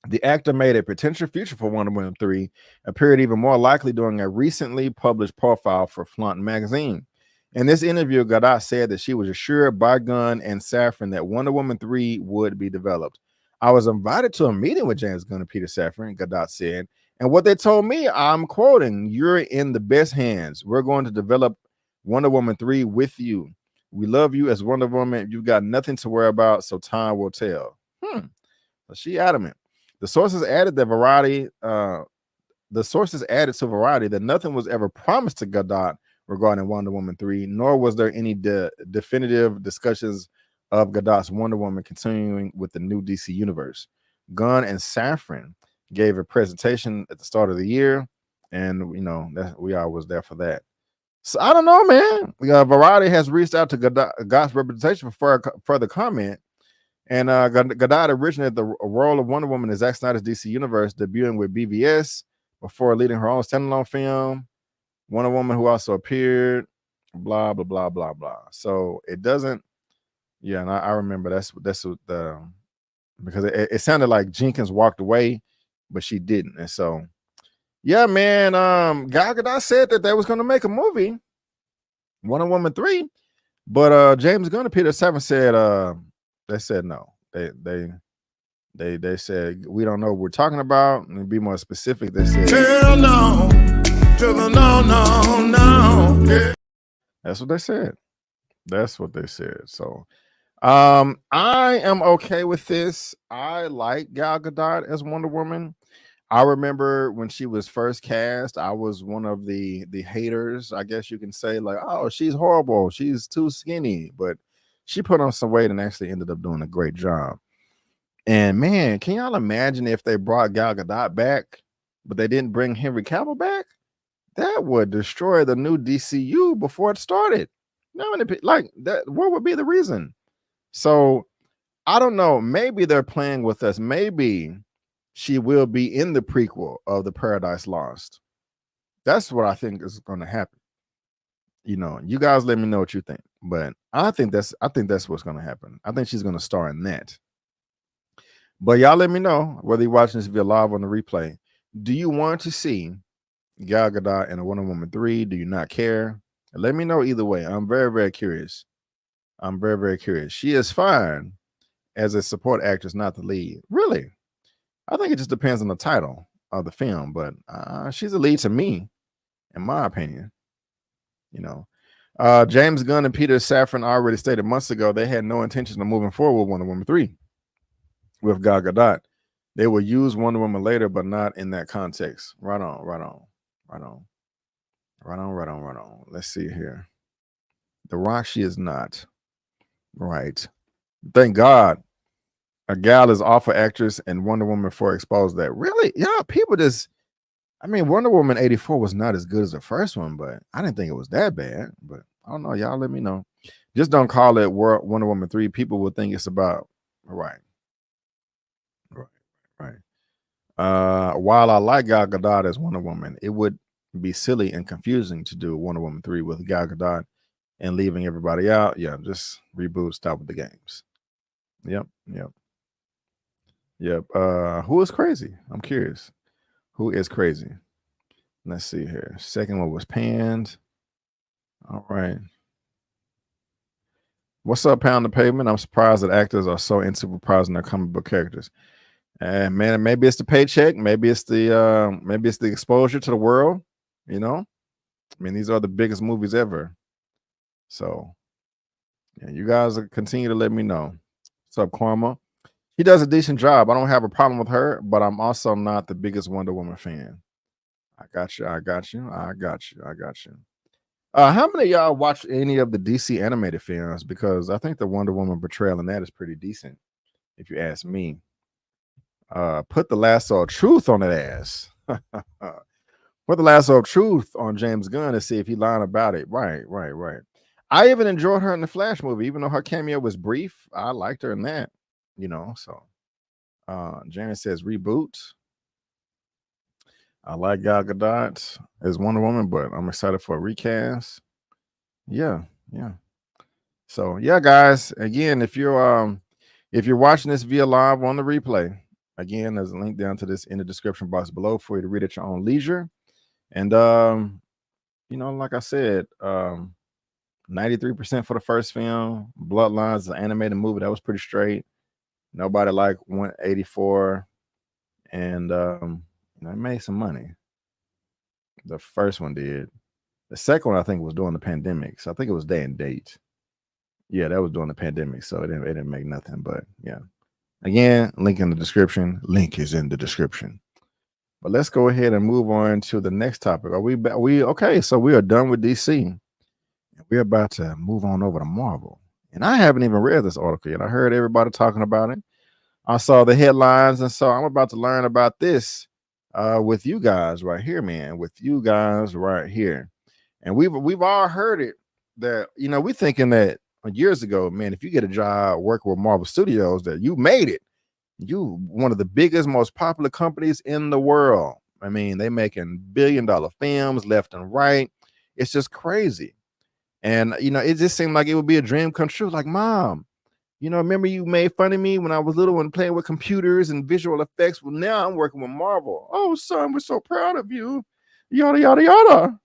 The actor made a potential future for Wonder Woman 3 appeared even more likely during a recently published profile for Flaunt magazine. In this interview, Gadot said that she was assured by Gunn and Safran that Wonder Woman 3 would be developed. I was invited to a meeting with James Gunn and Peter Safran, Gadot said, and what they told me, I'm quoting, "You're in the best hands. We're going to develop Wonder Woman 3 with you. We love you as Wonder Woman. You've got nothing to worry about, so time will tell." So she adamant. The sources added to Variety that nothing was ever promised to Gadot regarding Wonder Woman 3, nor was there any definitive discussions of Gadot's Wonder Woman continuing with the new DC universe. Gunn and Safran gave a presentation at the start of the year, and we all was there for that. So I don't know, man. Variety has reached out to Gadot's representation for further comment. And Gadot originated the role of Wonder Woman in Zack Snyder's DC Universe, debuting with BVS before leading her own standalone film. Wonder Woman, who also appeared, blah, blah, blah, blah, blah. So it doesn't, yeah, and I remember that's what because it sounded like Jenkins walked away, but she didn't. And so, yeah, man, Gal Gadot said that they was going to make a movie, Wonder Woman 3, but James Gunn and Peter Safran said, they said no. They said we don't know what we're talking about. And to be more specific, they said hell no to the no. Yeah. That's what they said. That's what they said. So I am okay with this. I like Gal Gadot as Wonder Woman. I remember when she was first cast, I was one of the haters, I guess you can say, like, oh, she's horrible. She's too skinny. But she put on some weight and actually ended up doing a great job. And man, can y'all imagine if they brought Gal Gadot back, but they didn't bring Henry Cavill back? That would destroy the new DCU before it started. Like that, what would be the reason? So I don't know. Maybe they're playing with us. Maybe she will be in the prequel of the Paradise Lost. That's what I think is going to happen. You guys let me know what you think, but I think that's what's going to happen. I think she's going to star in that. But y'all let me know whether you're watching this via live on the replay. Do you want to see Gal Gadot in a Wonder Woman 3? Do you not care? Let me know either way. I'm very, very curious. I'm very, very curious. She is fine as a support actress, not the lead. Really? I think it just depends on the title of the film, but she's a lead to me, in my opinion. James Gunn and Peter Safran already stated months ago they had no intention of moving forward with Wonder Woman 3 with Gal Gadot. They will use Wonder Woman later, but not in that context. Right on. Let's see here. The Rock, she is not. Right. Thank God a gal is awful actress and Wonder Woman 4 exposed that. Really? Yeah, people just, Wonder Woman 84 was not as good as the first one, but I didn't think it was that bad. But I don't know. Y'all let me know. Just don't call it Wonder Woman 3. People will think it's about, right. While I like Gal Gadot as Wonder Woman, it would be silly and confusing to do Wonder Woman 3 with Gal Gadot and leaving everybody out. Yeah, just reboot, stop with the games. Yep. Who is crazy? I'm curious. Who is crazy? Let's see here. Second one was panned. All right. What's up, Pound the Pavement? I'm surprised that actors are so into reprising their comic book characters. And man, maybe it's the paycheck, maybe it's the exposure to the world. You know, I mean, these are the biggest movies ever. So, yeah, you guys continue to let me know. What's up, Karma? He does a decent job. I don't have a problem with her, but I'm also not the biggest Wonder Woman fan. I got you. How many of y'all watch any of the DC animated films? Because I think the Wonder Woman portrayal in that is pretty decent, if you ask me. Put the lasso of truth on that ass. Put the lasso of truth on James Gunn to see if he lied about it. Right. I even enjoyed her in the Flash movie, even though her cameo was brief. I liked her in that, you know. So Janet says reboot. I like Gal Gadot as Wonder Woman, but I'm excited for a recast. Yeah. So yeah, guys. Again, if you're watching this via live on the replay, again, there's a link down to this in the description box below for you to read at your own leisure. And you know, like I said, 93% for the first film. Bloodlines, the animated movie, that was pretty straight. Nobody liked 184, and it made some money. The first one did. The second one, I think, was during the pandemic, so I think it was day and date. Yeah, that was during the pandemic, so it didn't make nothing. But yeah, again, link in the description. Link is in the description. But let's go ahead and move on to the next topic. Are we okay? So we are done with DC. We're about to move on over to Marvel. And I haven't even read this article yet. I heard everybody talking about it. I saw the headlines, and so I'm about to learn about this with you guys right here, man. With you guys right here. And we've all heard it that, you know, we're thinking that years ago, man, if you get a job working with Marvel Studios, that you made it. You one of the biggest, most popular companies in the world. I mean, they making billion-dollar films left and right. It's just crazy. And, you know, it just seemed like it would be a dream come true. Like, Mom, you know, remember you made fun of me when I was little and playing with computers and visual effects? Well, now I'm working with Marvel. Oh, son, we're so proud of you. Yada, yada, yada.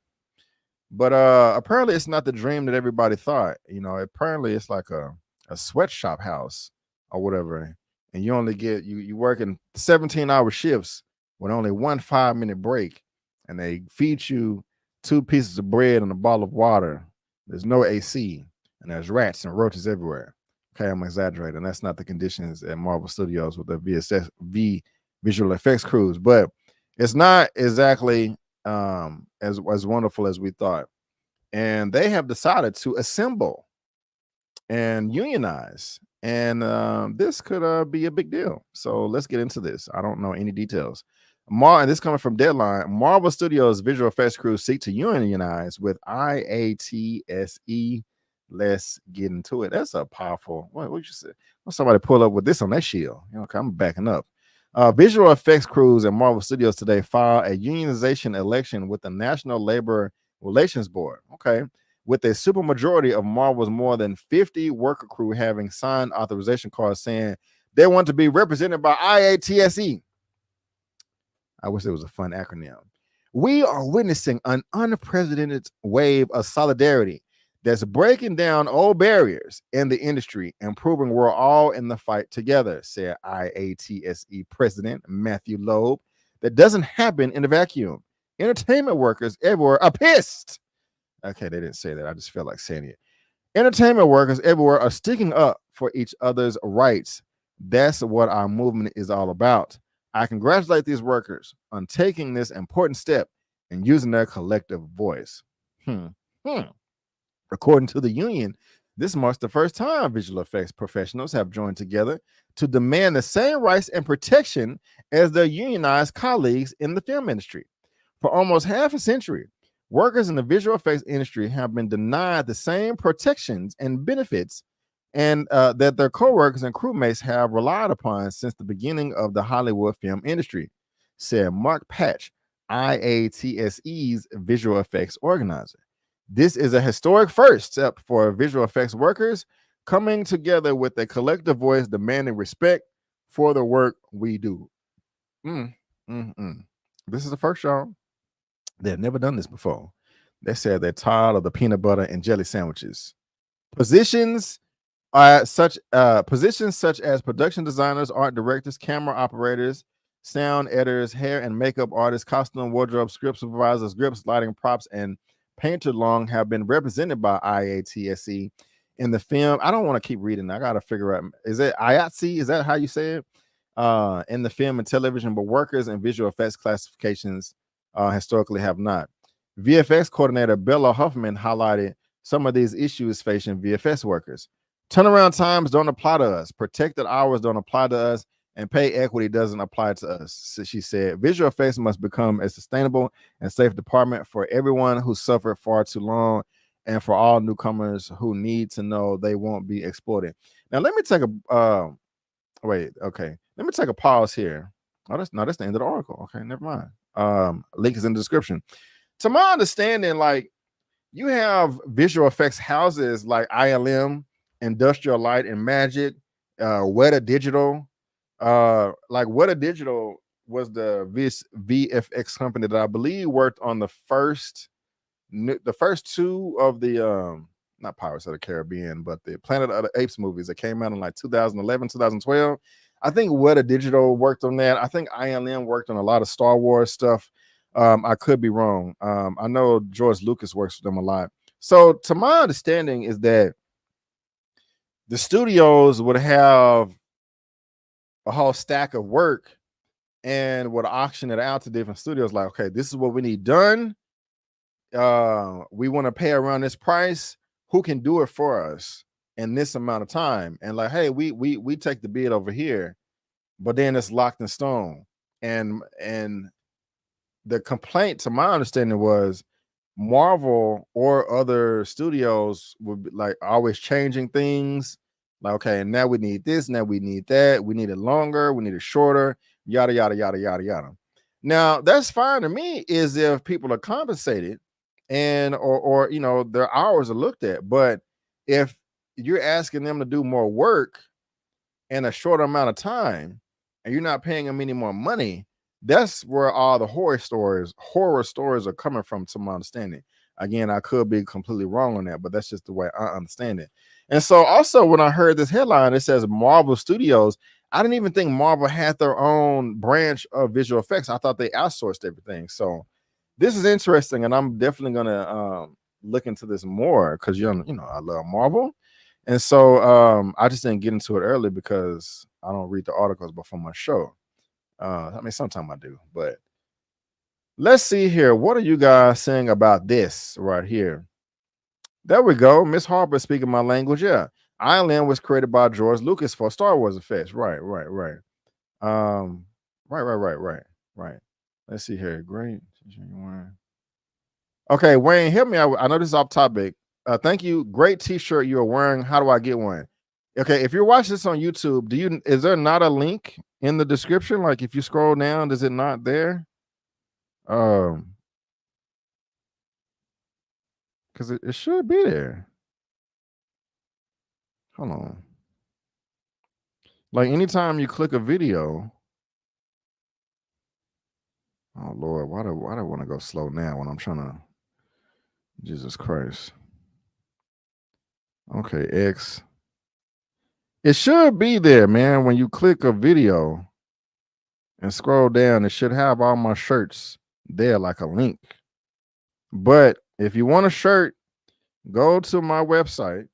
But apparently it's not the dream that everybody thought. You know, apparently it's like a sweatshop house or whatever. And you only get, you work in 17-hour shifts with only 1 5-minute break. And they feed you 2 pieces of bread and a bottle of water. There's no AC. And there's rats and roaches everywhere. Okay, I'm exaggerating. That's not the conditions at Marvel Studios with the visual effects crews. But it's not exactly as wonderful as we thought. And they have decided to assemble and unionize. And this could be a big deal. So let's get into this. I don't know any details. And this coming from Deadline. Marvel Studios visual effects crews seek to unionize with IATSE. Let's get into it. That's a powerful. What you said? Well, somebody pull up with this on their shield. You know, okay, I'm backing up. Visual effects crews at Marvel Studios today filed a unionization election with the National Labor Relations Board. Okay. With a supermajority of Marvel's more than 50 worker crew having signed authorization cards saying they want to be represented by IATSE. I wish it was a fun acronym. We are witnessing an unprecedented wave of solidarity that's breaking down old barriers in the industry and proving we're all in the fight together, said IATSE President Matthew Loeb. That doesn't happen in a vacuum. Entertainment workers everywhere are pissed. Okay, they didn't say that. I just felt like saying it. Entertainment workers everywhere are sticking up for each other's rights. That's what our movement is all about. I congratulate these workers on taking this important step and using their collective voice. According to the union, this marks the first time visual effects professionals have joined together to demand the same rights and protection as their unionized colleagues in the film industry. For almost half a century, workers in the visual effects industry have been denied the same protections and benefits and that their co-workers and crewmates have relied upon since the beginning of the Hollywood film industry, said Mark Patch, IATSE's visual effects organizer. This is a historic first step for visual effects workers coming together with a collective voice demanding respect for the work we do. This is the first, y'all. They've never done this before. They said they're tired of the peanut butter and jelly sandwiches. Positions such as production designers, art directors, camera operators, sound editors, hair and makeup artists, costume, wardrobe, script supervisors, scripts, lighting, props, and painter long have been represented by IATSE in the film. I don't want to keep reading. I got to figure out, is it IATSE? Is that how you say it? In the film and television, but workers and visual effects classifications historically have not. VFX coordinator Bella Huffman highlighted some of these issues facing VFX workers. Turnaround times don't apply to us. Protected hours don't apply to us. And pay equity doesn't apply to us. So she said, visual effects must become a sustainable and safe department for everyone who suffered far too long and for all newcomers who need to know they won't be exploited. Now, let me take a let me take a pause here. Oh, that's the end of the article. Okay, never mind. Link is in the description. To my understanding, like, you have visual effects houses like ILM, Industrial Light and Magic, Weta Digital. Like Weta Digital was the VFX company that I believe worked on the first two of the not Pirates of the Caribbean, but the Planet of the Apes movies that came out in like 2011, 2012. I think Weta Digital worked on that. I think ILM worked on a lot of Star Wars stuff. I could be wrong. I know George Lucas works with them a lot. So to my understanding is that the studios would have a whole stack of work and would auction it out to different studios. Like, okay, this is what we need done. We want to pay around this price. Who can do it for us in this amount of time? And like, hey, we take the bid over here, but then it's locked in stone. And the complaint, to my understanding, was Marvel or other studios would be like always changing things. Like, okay, and now we need this, now we need that, we need it longer, we need it shorter, yada, yada, yada, yada, yada. Now, that's fine to me is if people are compensated and or you know, their hours are looked at. But if you're asking them to do more work in a shorter amount of time and you're not paying them any more money, that's where all the horror stories are coming from, to my understanding. Again, I could be completely wrong on that, but that's just the way I understand it. And so also when I heard this headline, it says Marvel Studios. I didn't even think Marvel had their own branch of visual effects. I thought they outsourced everything. So this is interesting, and I'm definitely gonna look into this more because you know I love Marvel. And so I just didn't get into it early because I don't read the articles before my show. I mean, sometimes I do, but let's see here. What are you guys saying about this right here? There we go. Miss Harper speaking my language. Yeah. ILM was created by George Lucas for Star Wars effects. Right. Right. Let's see here. Great. Okay, Wayne, help me out. I know this is off topic. Thank you. Great t-shirt you're wearing. How do I get one? Okay, if you're watching this on YouTube, is there not a link in the description? Like if you scroll down, is it not there? Because it should be there. Hold on. Like anytime you click a video. Oh Lord, why do I want to go slow now when I'm trying to? Jesus Christ. Okay, X. It should be there, man. When you click a video and scroll down, it should have all my shirts there like a link. But if you want a shirt, go to my website.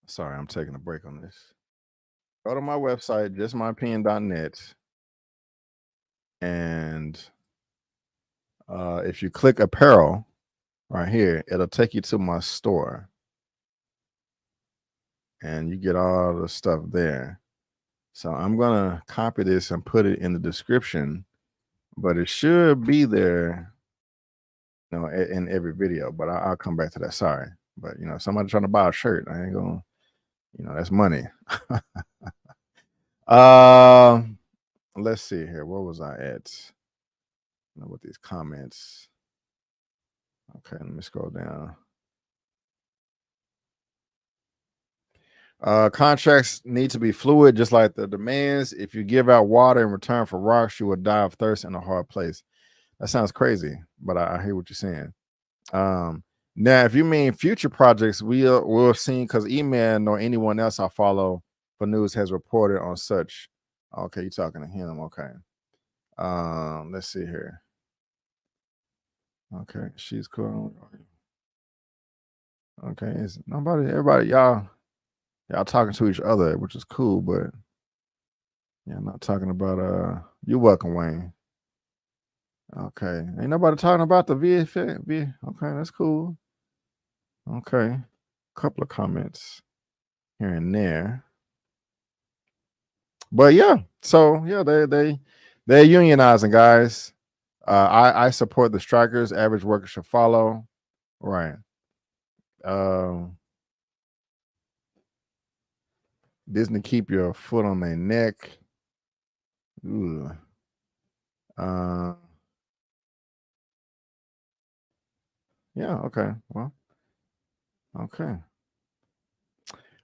Sorry, I'm taking a break on this. Go to my website, justmyopinion.net. And if you click apparel right here, it'll take you to my store. And you get all the stuff there. So I'm going to copy this and put it in the description. But it should be there, you know, in every video. But I'll come back to that. Sorry. But, you know, somebody trying to buy a shirt, I ain't going to, you know, that's money. Let's see here. Where was I at? know what these comments. Okay, let me scroll down. Contracts need to be fluid, just like the demands. If you give out water in return for rocks, you will die of thirst in a hard place. That sounds crazy, but I hear what you're saying. Now, if you mean future projects, we'll see, because Eman or anyone else I follow for news has reported on such. Okay, you're talking to him. Okay. Let's see here. Okay, she's cool. Okay, it's nobody, everybody, y'all talking to each other, which is cool, but yeah, I'm not talking about you're welcome, Wayne. Okay, ain't nobody talking about the VFX. Okay, that's cool. Okay, couple of comments here and there, but yeah, so yeah, they're unionizing, guys. I support the strikers. Average workers should follow. Right. Disney, keep your foot on their neck. Ooh. Yeah, okay. Well, okay.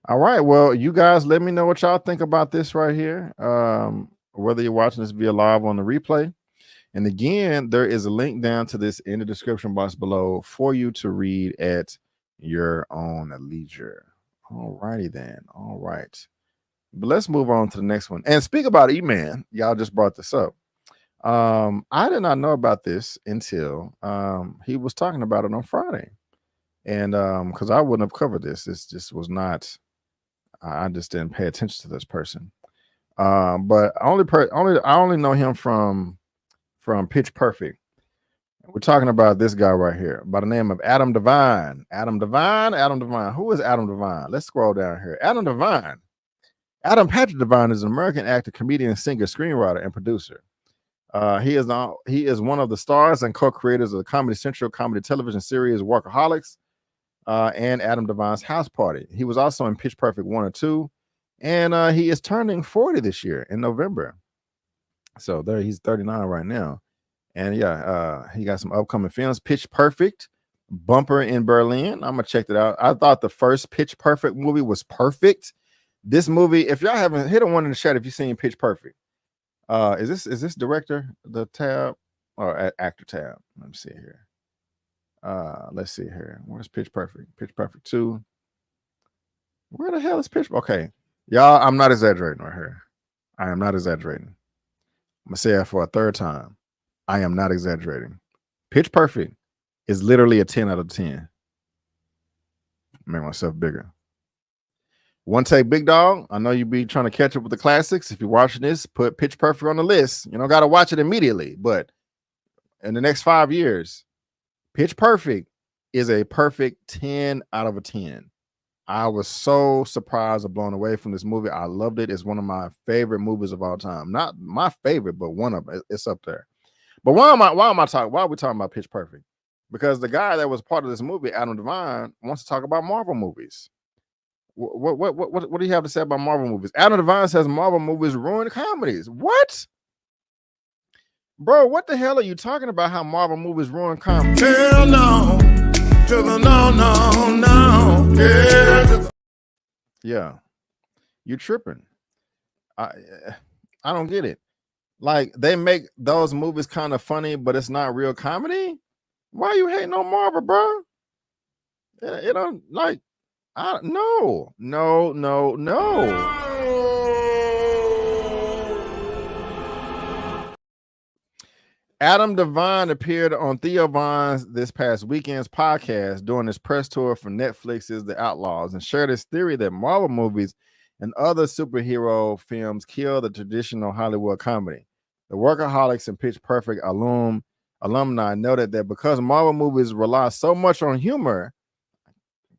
All right. Well, you guys let me know what y'all think about this right here. Whether you're watching this via live on the replay. And again, there is a link down to this in the description box below for you to read at your own leisure. All righty then. All right. But let's move on to the next one. And speak about Eman. Y'all just brought this up. I did not know about this until he was talking about it on Friday. And because I wouldn't have covered this. This just was not, I just didn't pay attention to this person. But I only know him from Pitch Perfect. We're talking about this guy right here by the name of Adam Devine. Adam Devine. Who is Adam Devine? Let's scroll down here. Adam Devine. Adam Patrick Devine is an American actor, comedian, singer, screenwriter, and producer. He is one of the stars and co-creators of the Comedy Central comedy television series Workaholics and Adam Devine's House Party. He was also in Pitch Perfect 1 or 2, and he is turning 40 this year in November. So there, he's 39 right now. And yeah, he got some upcoming films. Pitch Perfect, bumper in Berlin. I'm gonna check that out. I thought the first Pitch Perfect movie was perfect. This movie, if y'all haven't, hit a one in the chat if you've seen Pitch Perfect. Is this director the tab or actor tab? Let me see here. Let's see here. Where's Pitch Perfect? Pitch Perfect 2. Where the hell is Pitch? Okay, y'all, I'm not exaggerating right here. I am not exaggerating. I'm gonna say it for a third time. I am not exaggerating. Pitch Perfect is literally a 10 out of 10. Make myself bigger. OneTakeBigDog. I know you be trying to catch up with the classics. If you're watching this, put Pitch Perfect on the list. You don't got to watch it immediately, but in the next 5 years, Pitch Perfect is a perfect 10 out of a 10. I was so surprised and blown away from this movie. I loved it. It's one of my favorite movies of all time. Not my favorite, but one of them. It's up there. But why are we talking about Pitch Perfect? Because the guy that was part of this movie, Adam Devine, wants to talk about Marvel movies. What do you have to say about Marvel movies? Adam Devine says Marvel movies ruin comedies. What? Bro, what the hell are you talking about? How Marvel movies ruin comedies? Hell no. To the no. Yeah. You tripping. I don't get it. Like, they make those movies kind of funny, but it's not real comedy. Why are you hating on Marvel, bro? It don't, like, no. Adam Devine appeared on Theo Von's this past weekend's podcast during his press tour for Netflix's The Outlaws and shared his theory that Marvel movies and other superhero films kill the traditional Hollywood comedy. The Workaholics and Pitch Perfect alumni noted that because Marvel movies rely so much on humor, I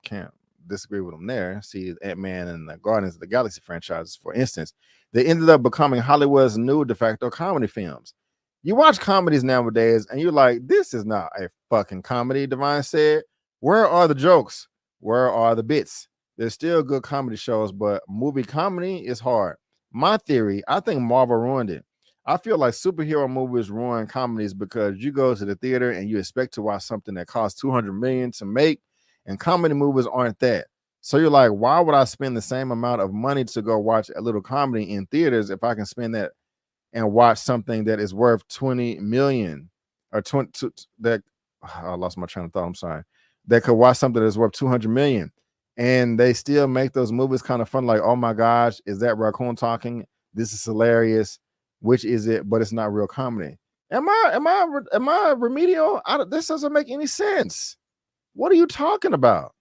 can't disagree with them there. See Ant-Man and the Guardians of the Galaxy franchises, for instance, they ended up becoming Hollywood's new de facto comedy films. You watch comedies nowadays and you're like, this is not a fucking comedy, Devine said. Where are the jokes? Where are the bits? There's still good comedy shows, but movie comedy is hard. My theory, I think Marvel ruined it. I feel like superhero movies ruin comedies because you go to the theater and you expect to watch something that costs $200 million to make, and comedy movies aren't that. So you're like, why would I spend the same amount of money to go watch a little comedy in theaters if I can spend that and watch something that is worth 20 million or 20 that I lost my train of thought. I'm sorry. That could watch something that's worth 200 million, and they still make those movies kind of fun. Like, oh my gosh, is that raccoon talking? This is hilarious. Which is it? But it's not real comedy. Am I remedial? This doesn't make any sense. What are you talking about?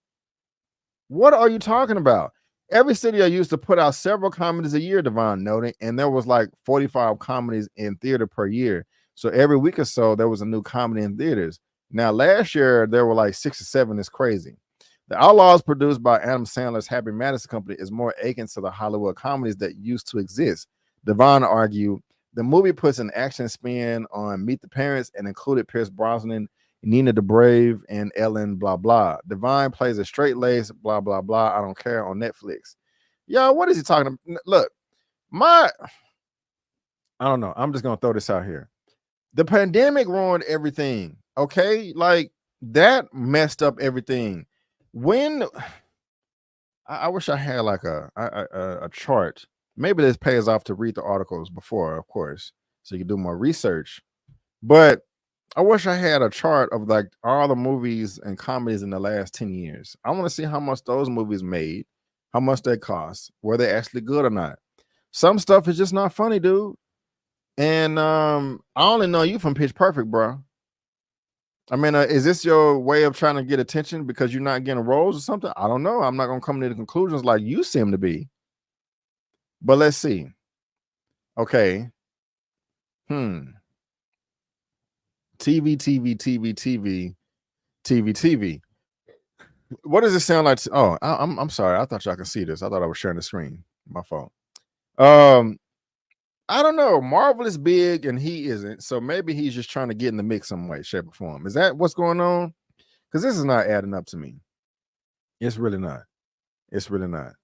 What are you talking about? Every studio used to put out several comedies a year, Devon noted, and there was like 45 comedies in theater per year. So every week or so, there was a new comedy in theaters. Now, last year, there were like 6 or 7. It's crazy. The Outlaws, produced by Adam Sandler's Happy Madison Company, is more akin to the Hollywood comedies that used to exist. Devon argued, the movie puts an action spin on Meet the Parents and included Pierce Brosnan, Nina the Brave, and Ellen blah blah. Divine plays a straight-laced blah blah blah. I don't care on Netflix. Yo, what is he talking about? Look, I don't know. I'm just gonna throw this out here. The pandemic ruined everything. Okay, like that messed up everything. When I wish I had like a chart. Maybe this pays off to read the articles before, of course, so you can do more research. But I wish I had a chart of like all the movies and comedies in the last 10 years. I want to see how much those movies made, how much they cost, were they actually good or not. Some stuff is just not funny, dude. And I only know you from Pitch Perfect, bro. I mean, is this your way of trying to get attention because you're not getting roles or something? I don't know. I'm not going to come to the conclusions like you seem to be. But let's see. Okay. TV. What does it sound like? Oh, I'm sorry. I thought y'all could see this. I thought I was sharing the screen. My fault. I don't know. Marvel is big and he isn't. So maybe he's just trying to get in the mix some way, shape, or form. Is that what's going on? Because this is not adding up to me. It's really not. It's really not.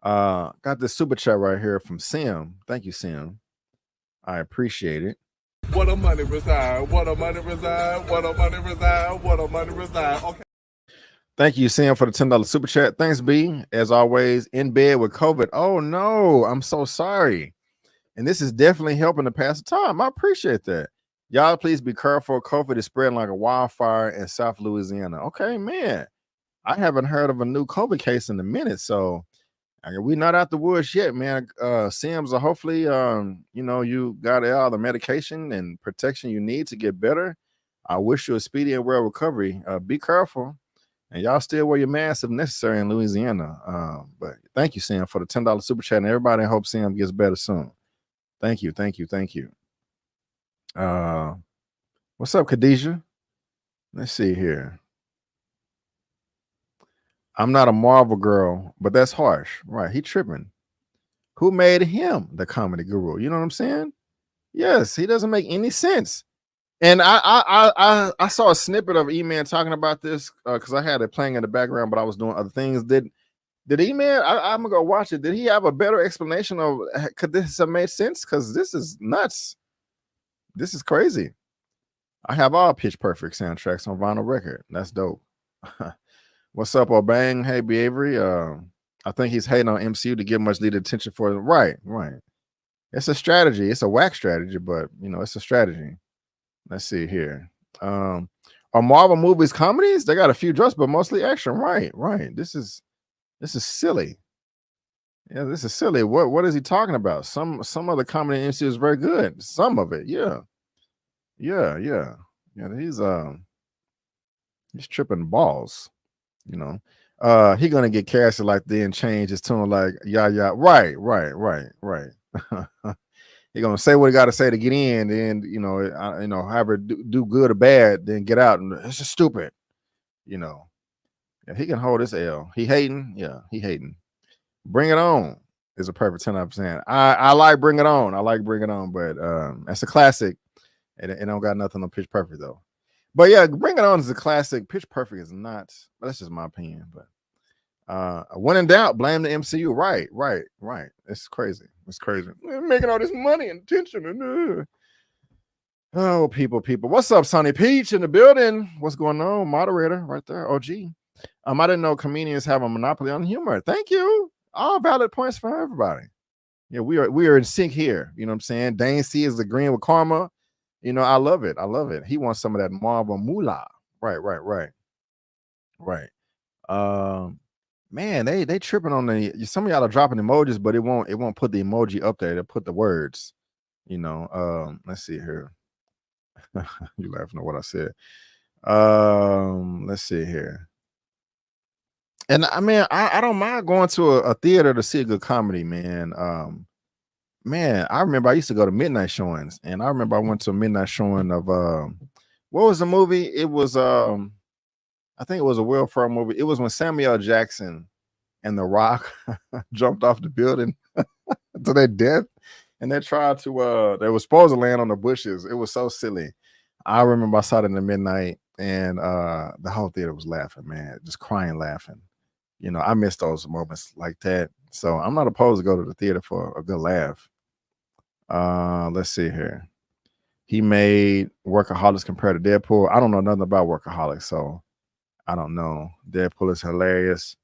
Got this super chat right here from Sim. Thank you, Sim. I appreciate it. What a money reside, what a money reside, what a money reside, what a money reside. Okay. Thank you, Sam, for the $10 super chat. Thanks, B. As always, in bed with COVID. Oh no, I'm so sorry. And this is definitely helping to pass the time. I appreciate that. Y'all, please be careful. COVID is spreading like a wildfire in South Louisiana. Okay, man. I haven't heard of a new COVID case in a minute, so we're not out the woods yet, man. Sims, hopefully, you got all the medication and protection you need to get better. I wish you a speedy and well recovery. Be careful, and y'all still wear your mask if necessary in Louisiana. But thank you, Sam, for the $10 super chat, and everybody hope Sam gets better soon. Thank you. What's up, Khadijah? Let's see here. I'm not a Marvel girl, but that's harsh. Right. He tripping. Who made him the comedy guru? You know what I'm saying? Yes, he doesn't make any sense. And I saw a snippet of Eman talking about this because I had it playing in the background, but I was doing other things. Did Eman, I'm gonna go watch it. Did he have a better explanation of could this have made sense? Because this is nuts. This is crazy. I have all Pitch Perfect soundtracks on vinyl record. That's dope. What's up, O'Bang? Hey, B. Avery. I think he's hating on MCU to get much needed attention for it. Right. It's a strategy. It's a whack strategy, but it's a strategy. Let's see here. Are Marvel movies comedies? They got a few jokes, but mostly action. Right. This is silly. Yeah, this is silly. What is he talking about? Some of the comedy in MCU is very good. Some of it, yeah. He's tripping balls. He gonna get casted like then change his tune like yeah right. He gonna say what he got to say to get in, then however do good or bad, then get out, and it's just stupid. Yeah, he can hold his L. He hating, he hating. Bring It On is a perfect 10 out of 10. I like Bring It On. But that's a classic. It don't got nothing on Pitch Perfect though. But yeah, Bring It On is a classic. Pitch Perfect is not. But that's just my opinion. But when in doubt, blame the MCU. Right. It's crazy. It's crazy. We're making all this money and attention. And, oh, people. What's up, Sonny Peach in the building? What's going on? Moderator right there. OG. I didn't know comedians have a monopoly on humor. Thank you. All valid points for everybody. Yeah, we are in sync here. You know what I'm saying? Dane C is agreeing with Karma. You know, I love it. He wants some of that Marvel moolah. Right. Man, they tripping on some of y'all are dropping emojis, but it won't put the emoji up there. They'll put the words. You know, let's see here. You laughing at what I said. Let's see here. And I mean, I don't mind going to a theater to see a good comedy, man. Man, I remember I used to go to midnight showings, and I remember I went to a midnight showing of what was the movie? It was I think it was a Will Ferrell movie. It was when Samuel L. Jackson and The Rock jumped off the building to their death, and they tried to they were supposed to land on the bushes. It was so silly. I remember I saw it in the midnight, and the whole theater was laughing, man, just crying, laughing. You know, I miss those moments like that. So I'm not opposed to go to the theater for a good laugh. Let's see here. He made Workaholics compared to Deadpool. I don't know nothing about Workaholics, so I don't know. Deadpool is hilarious.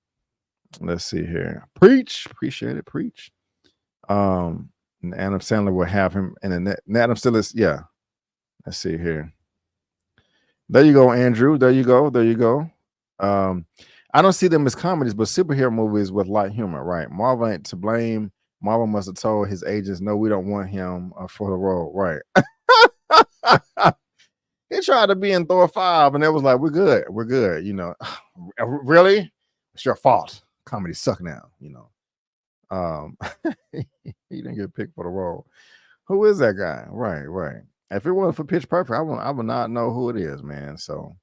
Let's see here. Preach. Appreciate it. Preach. And Adam Sandler will have him in the net. Adam still is, yeah. Let's see here. There you go, Andrew. There you go. I don't see them as comedies, but superhero movies with light humor, right? Marvel ain't to blame. Marvel must have told his agents, no, we don't want him for the role, right? He tried to be in Thor 5, and it was like, we're good, you know. Really? It's your fault. Comedy suck now, you know. He didn't get picked for the role. Who is that guy? Right. If it wasn't for Pitch Perfect, I would not know who it is, man. So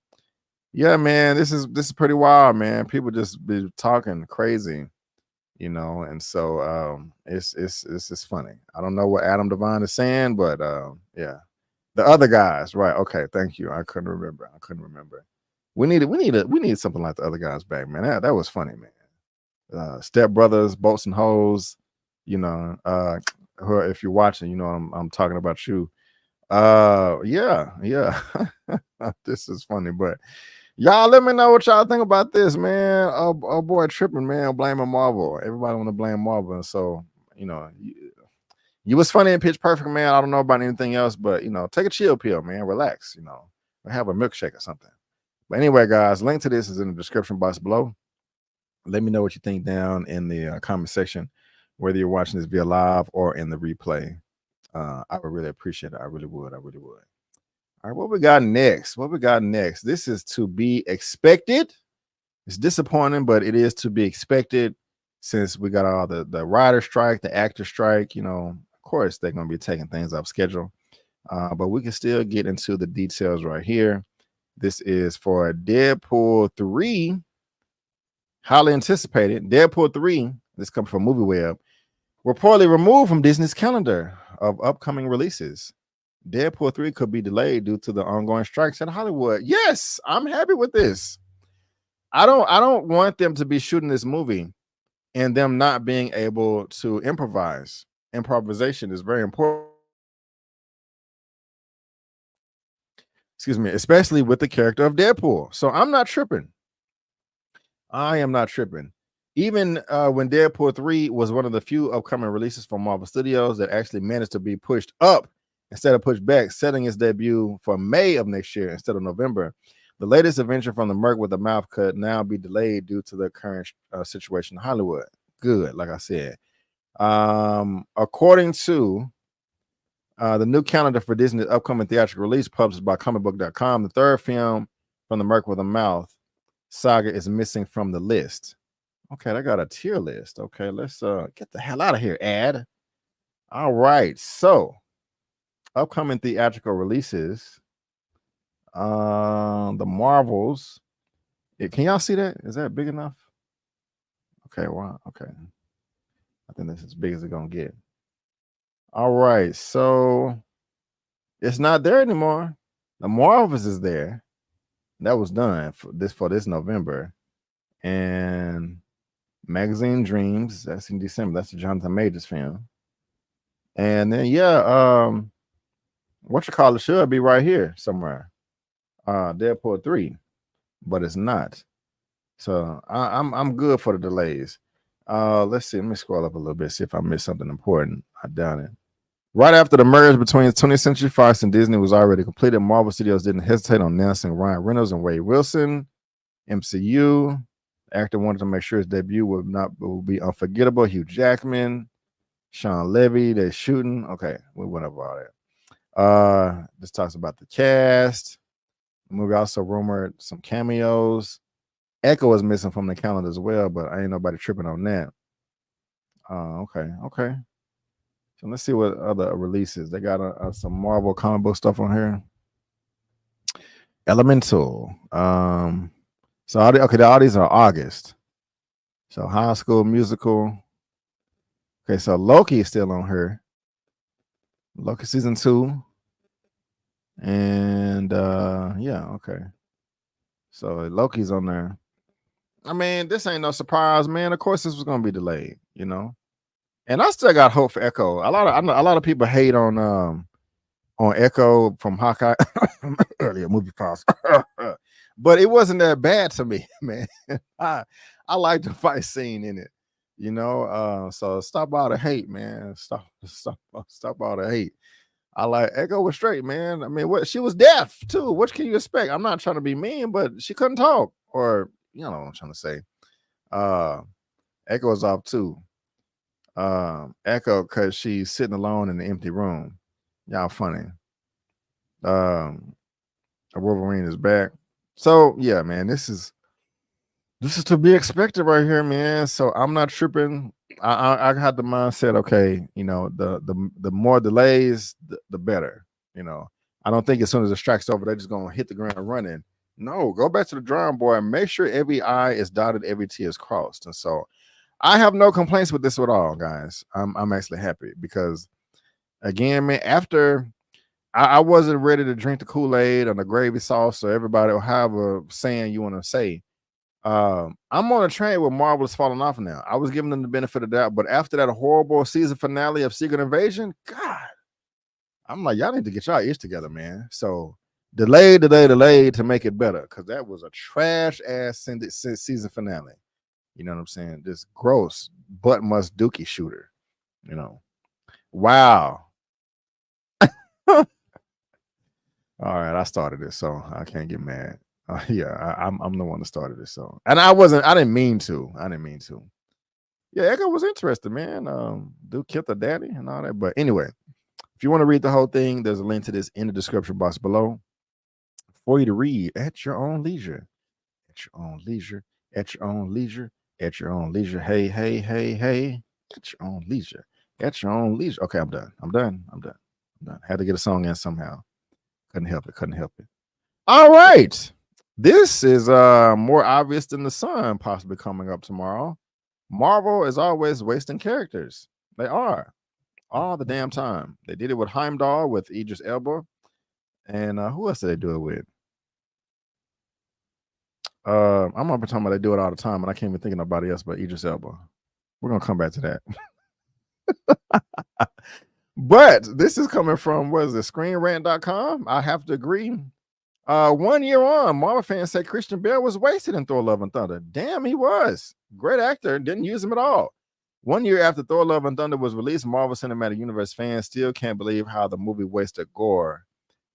yeah, man, this is pretty wild, man. People just be talking crazy, you know, and so it's funny. I don't know what Adam Devine is saying, but yeah. The other guys, right? Okay, thank you. I couldn't remember. We need something like the other guys back, man. That was funny, man. Step Brothers, Bolts and Hoes, you know. If you're watching, you know I'm talking about you. Yeah. This is funny, but y'all let me know what y'all think about this, man. Oh boy, tripping, man. Blaming Marvel. Everybody want to blame Marvel, and so you know. You was funny in Pitch Perfect, man. I don't know about anything else, but, you know, take a chill pill, man. Relax, you know, or have a milkshake or something. But anyway, guys, link to this is in the description box below. Let me know what you think down in the comment section, whether you're watching this via live or in the replay. I would really appreciate it. I really would. All right, what we got next? This is to be expected. It's disappointing, but it is to be expected since we got all the writer strike, the actor strike, you know. Of course, they're going to be taking things off schedule, but we can still get into the details right here. This is for Deadpool 3, highly anticipated. Deadpool 3, this comes from MovieWeb, reportedly removed from Disney's calendar of upcoming releases. Deadpool 3 could be delayed due to the ongoing strikes in Hollywood. Yes, I'm happy with this. I don't want them to be shooting this movie and them not being able to improvise. Improvisation is very important. Excuse me, especially with the character of Deadpool. So I'm not tripping. I am not tripping. Even when Deadpool 3 was one of the few upcoming releases from Marvel Studios that actually managed to be pushed up instead of pushed back, setting its debut for May of next year instead of November. The latest adventure from the Merc with a Mouth could now be delayed due to the current situation in Hollywood. Good, like I said. According to the new calendar for Disney's upcoming theatrical release published by comicbook.com, the third film from the Merc with a Mouth saga is missing from the list. Okay, I got a tier list. Okay, let's get the hell out of here, ad. All right, so upcoming theatrical releases. The Marvels. Can y'all see that? Is that big enough? Okay, wow. Okay. I think that's as big as it's gonna get. All right, so it's not there anymore. The Marvels is there. That was done for this November. And Magazine Dreams, that's in December. That's the Jonathan Majors film. And then what you call it should be right here somewhere. Deadpool 3, but it's not. So I'm good for the delays. Let's see. Let me scroll up a little bit, see if I missed something important. I doubt it. Right after the merge between 20th Century Fox and Disney was already completed, Marvel Studios didn't hesitate on announcing Ryan Reynolds and Wade Wilson. MCU. The actor wanted to make sure his debut would be unforgettable. Hugh Jackman, Sean Levy, they're shooting. Okay, we went over all that. This talks about the cast. The movie also rumored some cameos. Echo is missing from the calendar as well, but I ain't nobody tripping on that. Okay. So let's see what other releases. They got some Marvel comic book stuff on here. Elemental. So all these are August. So High School Musical. Okay, so Loki is still on here. Loki season 2. And okay. So Loki's on there. I mean, this ain't no surprise, man. Of course, this was gonna be delayed, you know. And I still got hope for Echo. A lot of people hate on Echo from Hawkeye earlier movie pause. But it wasn't that bad to me, man. I like the fight scene in it, you know. So stop all the hate, man. Stop all the hate. I like Echo was straight, man. I mean, she was deaf too. What can you expect? I'm not trying to be mean, but she couldn't talk, or you know what I'm trying to say. Echo was off too. Echo because she's sitting alone in the empty room. Y'all funny. Wolverine is back. So yeah, man, this is to be expected right here, man. So I'm not tripping. I had the mindset, okay, you know, the more delays, the better. You know, I don't think as soon as the strike's over, they're just gonna hit the ground running. No, go back to the drawing board and make sure every I is dotted, every T is crossed. And so I have no complaints with this at all, guys. I'm actually happy because again, man, after I wasn't ready to drink the Kool-Aid or the gravy sauce, so everybody will have a saying you want to say. I'm on a train where Marvel is falling off now. I was giving them the benefit of that, but after that horrible season finale of Secret Invasion, God, I'm like, y'all need to get y'all ears together, man. So delay to make it better, because that was a trash ass season finale. You know what I'm saying? This gross butt must dookie shooter. You know, wow. All right, I started it, so I can't get mad. I'm the one that started it, so and I didn't mean to. Yeah, Echo was interested, man. Dude killed the daddy and all that. But anyway, if you want to read the whole thing, there's a link to this in the description box below for you to read at your own leisure. At your own leisure. At your own leisure. At your own leisure. Hey. At your own leisure. At your own leisure. Okay, I'm done. Had to get a song in somehow. Couldn't help it. All right. This is more obvious than the sun possibly coming up tomorrow. Marvel is always wasting characters. They are. All the damn time. They did it with Heimdall, with Idris Elba. And who else did they do it with? I'm not talking about they do it all the time, and I can't even think of nobody else but Idris Elba. We're going to come back to that. But this is coming from, what is it, ScreenRant.com? I have to agree. 1 year on, Marvel fans say Christian Bale was wasted in Thor Love and Thunder. Damn, he was. Great actor. Didn't use him at all. 1 year after Thor Love and Thunder was released, Marvel Cinematic Universe fans still can't believe how the movie wasted gore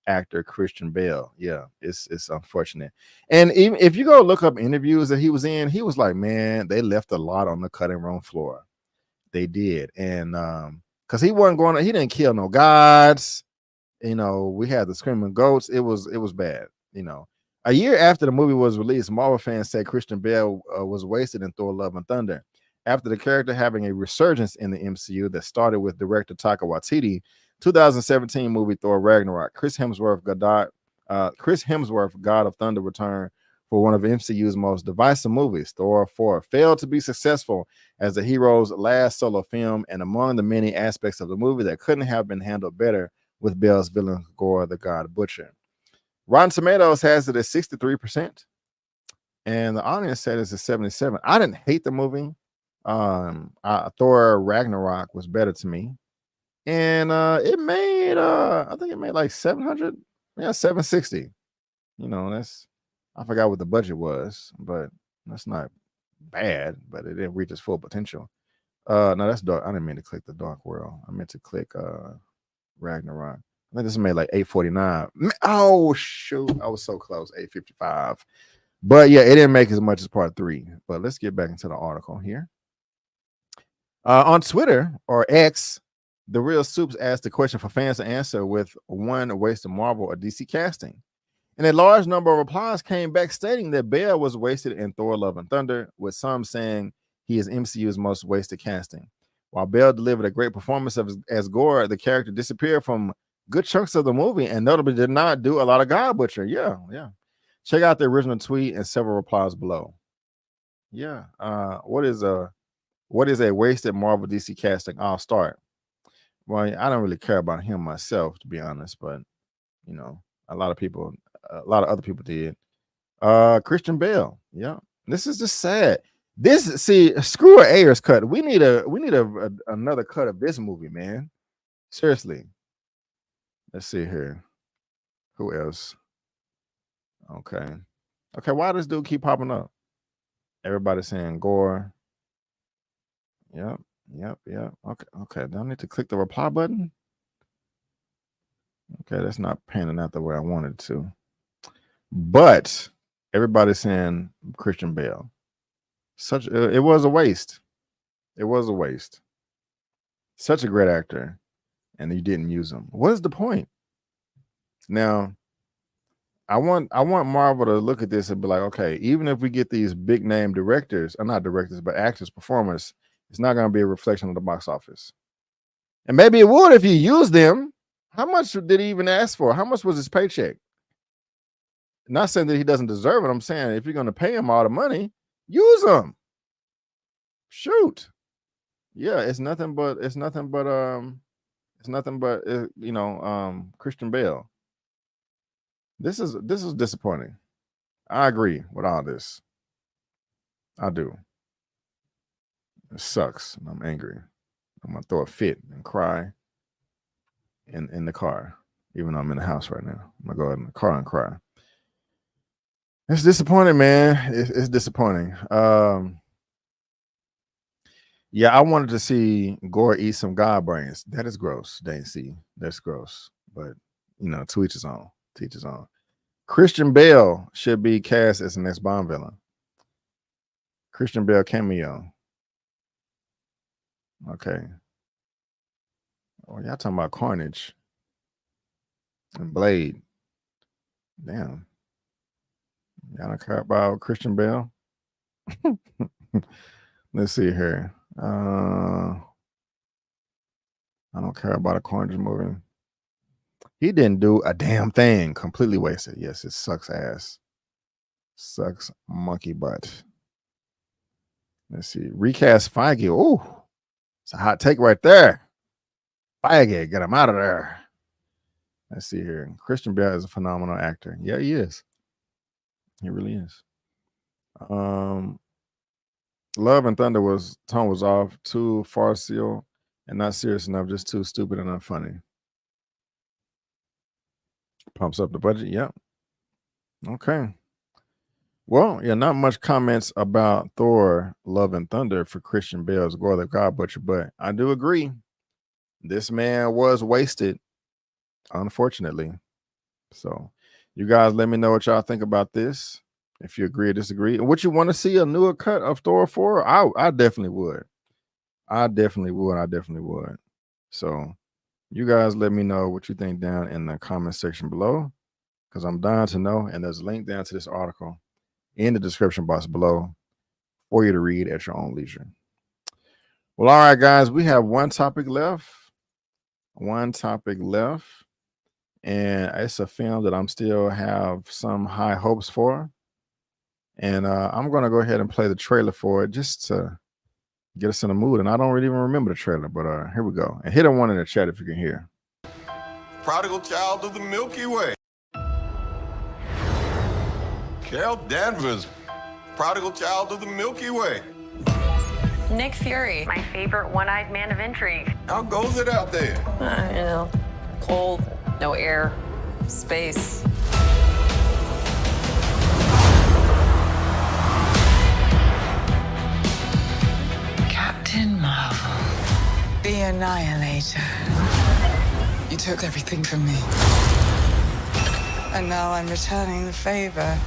actor Christian Bale. Yeah, it's unfortunate. And even if you go look up interviews that he was in, he was like, man, they left a lot on the cutting room floor. They did. And because he didn't kill no gods. You know, we had the screaming goats. It was bad. You know, a year after the movie was released, Marvel fans said Christian Bale was wasted in Thor Love and Thunder. After the character having a resurgence in the MCU that started with director Taika Waititi, 2017 movie Thor Ragnarok, Chris Hemsworth, God of Thunder, returned for one of MCU's most divisive movies. Thor 4 failed to be successful as the hero's last solo film, and among the many aspects of the movie that couldn't have been handled better with Bale's villain Gore the God Butcher. Rotten Tomatoes has it at 63%, and the audience said it's at 77%. I didn't hate the movie. Thor Ragnarok was better to me. And it made I think it made like 700, 760. You know, I forgot what the budget was, but that's not bad, but it didn't reach its full potential. No, that's dark. I didn't mean to click the Dark World. I meant to click Ragnarok. I think this made like 849. Oh shoot, I was so close. 855. But yeah, it didn't make as much as part 3. But let's get back into the article here. On Twitter or X, The Real Soups asked the question for fans to answer with one wasted Marvel or DC casting. And a large number of replies came back stating that Bale was wasted in Thor Love and Thunder, with some saying he is MCU's most wasted casting. While Bale delivered a great performance as Gore, the character disappeared from good chunks of the movie and notably did not do a lot of God Butcher. Yeah. Check out the original tweet and several replies below. Yeah. What is a wasted Marvel DC casting? I'll start. Well, I don't really care about him myself, to be honest, but you know, a lot of other people did. Christian Bale. Yeah. This is just sad. Screw Ayer's cut. We need another cut of this movie, man. Seriously. Let's see here. Who else? Okay. Why does this dude keep popping up? Everybody's saying Gore. Yep. Okay. Do I need to click the reply button? Okay, that's not panning out the way I wanted to. But everybody's saying Christian Bale. It was a waste. It was a waste. Such a great actor, and you didn't use him. What is the point? Now, I want Marvel to look at this and be like, okay, even if we get these big name directors, or not directors, but actors, performers, it's not going to be a reflection of the box office. And maybe it would if you use them. How much did he even ask for? How much was his paycheck? Not saying that he doesn't deserve it. I'm saying if you're going to pay him all the money, use him. Shoot. Yeah, it's nothing but Christian Bale. This is disappointing. I agree with all this. I do. It sucks. And I'm angry. I'm gonna throw a fit and cry in the car, even though I'm in the house right now. I'm gonna go in the car and cry. It's disappointing, man. It's disappointing. Yeah, I wanted to see Gore eat some God brains. That is gross. Didn't see. That's gross. But you know, to each his own. To each his own. Christian Bale should be cast as the next Bond villain. Christian Bale cameo. Okay. Oh, y'all talking about Carnage and Blade. Damn. Y'all don't care about Christian Bale? Let's see here. I don't care about a Carnage movie. He didn't do a damn thing. Completely wasted. Yes, it sucks ass. Sucks monkey butt. Let's see. Recast Feige. Oh, it's a hot take right there. Feige, get him out of there. Let's see here. Christian Bale is a phenomenal actor. Yeah, he is. He really is. Love and Thunder tone was off, too farcical and not serious enough, just too stupid and unfunny. Pumps up the budget. Yep. Okay. Well, yeah, not much comments about Thor, Love and Thunder for Christian Bale's Gore the God Butcher, but I do agree. This man was wasted, unfortunately. So you guys let me know what y'all think about this. If you agree or disagree. And would you want to see a newer cut of Thor 4? I definitely would. I definitely would. So you guys let me know what you think down in the comment section below, because I'm dying to know. And there's a link down to this article in the description box below for you to read at your own leisure. Well, all right, guys, we have one topic left. And it's a film that I'm still have some high hopes for. And I'm going to go ahead and play the trailer for it just to get us in the mood. And I don't really even remember the trailer, but here we go. And hit a one in the chat if you can hear. Prodigal child of the Milky Way. Carol Danvers, prodigal child of the Milky Way. Nick Fury, my favorite one-eyed man of intrigue. How goes it out there? You know, cold, no air, space. Captain Marvel, the Annihilator. You took everything from me. And now I'm returning the favor.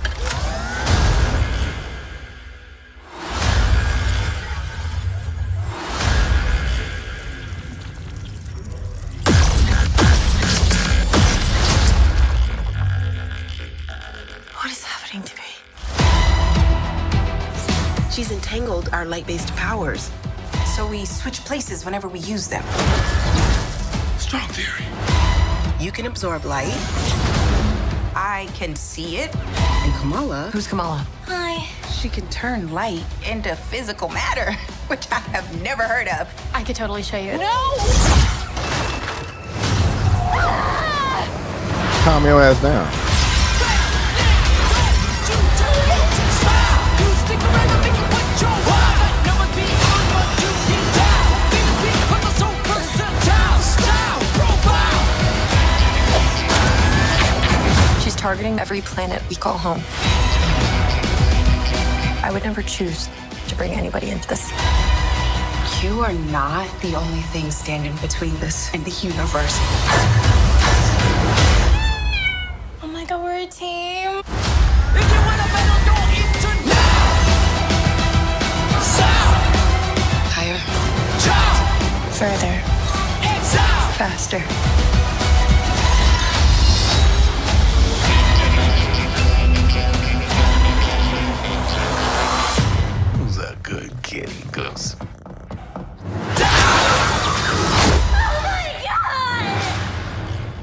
What is happening to me? She's entangled our light-based powers, so we switch places whenever we use them. Strong theory. You can absorb light. I can see it. And Kamala... Who's Kamala? Hi. She can turn light into physical matter, which I have never heard of. I could totally show you. No! Calm your ass down. She's targeting every planet we call home. I would never choose to bring anybody into this. You are not the only thing standing between this and the universe. Oh my god, we're a team. Higher. Further. Faster. Who's a good kitty goose?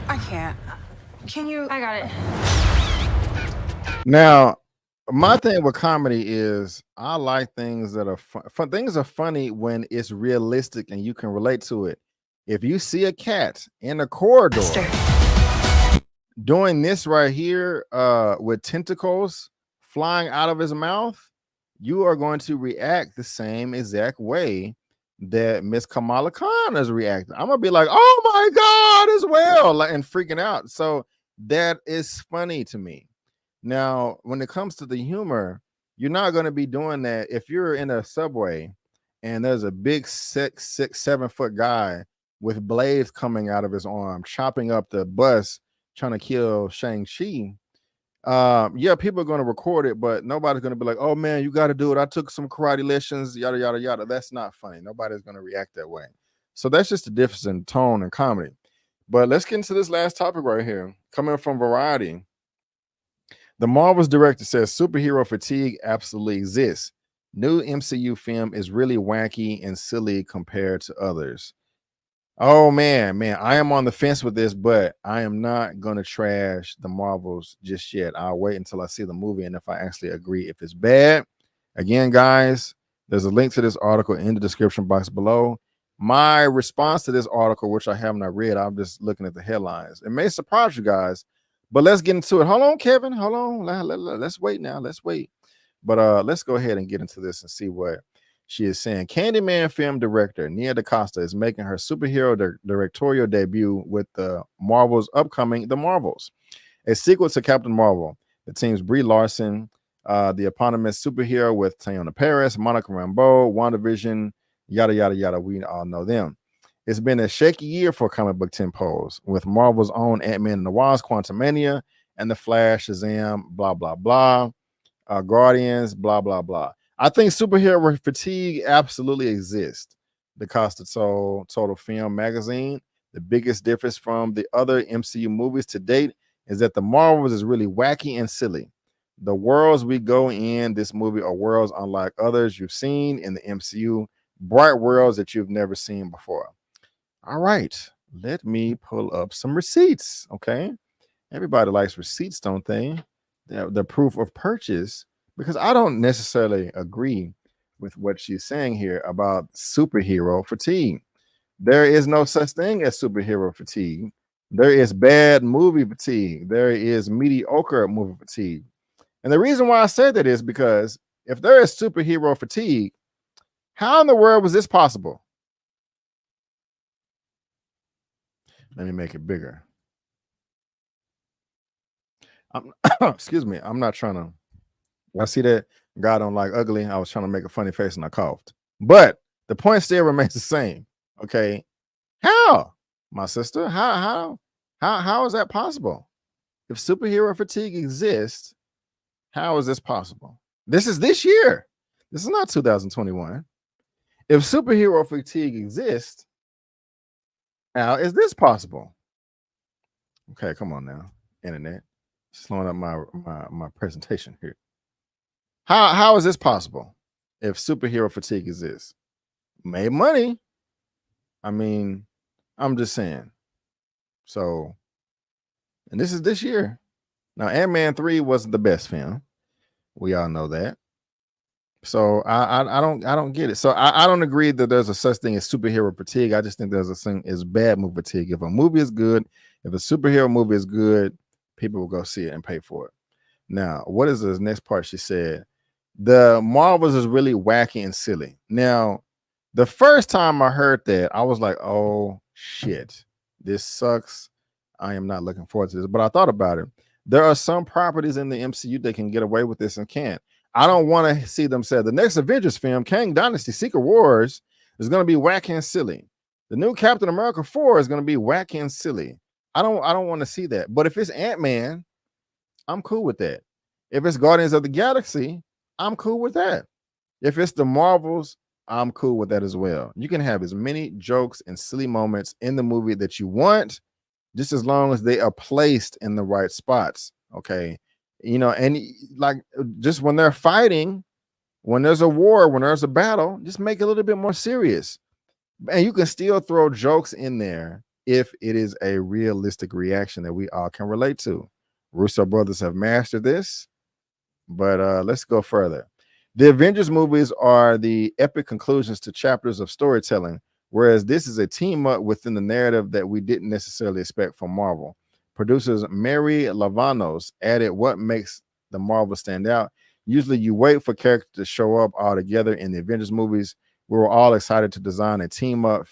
I can't. Can you? I got it. Now, my thing with comedy is I like things that are fun. Things are funny when it's realistic and you can relate to it. If you see a cat in a corridor doing this right here with tentacles flying out of his mouth, you are going to react the same exact way that Miss Kamala Khan is reacting. I'm gonna be like, oh my God, as well, like, and freaking out. So that is funny to me. Now, when it comes to the humor, you're not going to be doing that if you're in a subway and there's a big 7 foot guy with blades coming out of his arm, chopping up the bus, trying to kill Shang-Chi. Yeah, people are going to record it, but nobody's going to be like, oh man, you got to do it. I took some karate lessons, yada, yada, yada. That's not funny. Nobody's going to react that way. So that's just the difference in tone and comedy. But let's get into this last topic right here. Coming from Variety. The Marvel's director says superhero fatigue absolutely exists. New MCU film is really wacky and silly compared to others. Oh man, I am on the fence with this, but I am not going to trash the Marvels just yet. I'll wait until I see the movie and if I actually agree if it's bad. Again, guys, there's a link to this article in the description box below. My response to this article, which I have not read, I'm just looking at the headlines. It may surprise you guys, but let's get into it. Hold on, Kevin. Hold on. Let's wait now. Let's wait. But let's go ahead and get into this and see what she is saying. Candyman film director Nia DaCosta is making her superhero directorial debut with the Marvel's upcoming The Marvels, a sequel to Captain Marvel. The team's Brie Larson, the eponymous superhero with Teyonah Parris, Monica Rambeau, WandaVision, yada, yada, yada. We all know them. It's been a shaky year for comic book tempos, with Marvel's own Ant-Man and the Wasp, Quantumania, and The Flash, Shazam, blah, blah, blah, Guardians, blah, blah, blah. I think superhero fatigue absolutely exists. DaCosta told Total Film magazine, the biggest difference from the other MCU movies to date is that the Marvels is really wacky and silly. The worlds we go in this movie are worlds unlike others you've seen in the MCU, bright worlds that you've never seen before. All right, let me pull up some receipts, okay? Everybody likes receipts, don't they? The proof of purchase, because I don't necessarily agree with what she's saying here about superhero fatigue. There is no such thing as superhero fatigue. There is bad movie fatigue. There is mediocre movie fatigue. And the reason why I say that is because if there is superhero fatigue, How in the world was this possible? Let me make it bigger. Excuse me. I'm not trying to. I see that God don't like ugly. I was trying to make a funny face and I coughed. But the point still remains the same. Okay. How, my sister? How is that possible? If superhero fatigue exists, how is this possible? This is this year. This is not 2021. If superhero fatigue exists, how is this possible? Okay, come on now, internet. Slowing up my presentation here. How is this possible? If superhero fatigue exists, made money. I mean, I'm just saying. So, and this is this year. Now, Ant-Man 3 wasn't the best film. We all know that. So I don't get it. So I don't agree that there's a such thing as superhero fatigue. I just think there's a thing is bad movie fatigue. If a movie is good, if a superhero movie is good, people will go see it and pay for it. Now, what is this next part? She said, the Marvels is really wacky and silly. Now, the first time I heard that, I was like, oh shit, this sucks. I am not looking forward to this. But I thought about it. There are some properties in the MCU that can get away with this and can't. I don't want to see them say the next Avengers film, Kang Dynasty Secret Wars, is going to be wacky and silly. The new Captain America 4 is going to be wacky and silly. I don't want to see that. But if it's Ant-Man, I'm cool with that. If it's Guardians of the Galaxy, I'm cool with that. If it's the Marvels, I'm cool with that as well. You can have as many jokes and silly moments in the movie that you want, just as long as they are placed in the right spots. Okay. You know, and like just when they're fighting, when there's a war, when there's a battle, just make it a little bit more serious. And you can still throw jokes in there if it is a realistic reaction that we all can relate to. Russo brothers have mastered this, but let's go further. The Avengers movies are the epic conclusions to chapters of storytelling, whereas this is a team up within the narrative that we didn't necessarily expect from Marvel. Producers Mary Lavanos added what makes the Marvel stand out. Usually you wait for characters to show up all together. In the Avengers movies, we were all excited to design a team up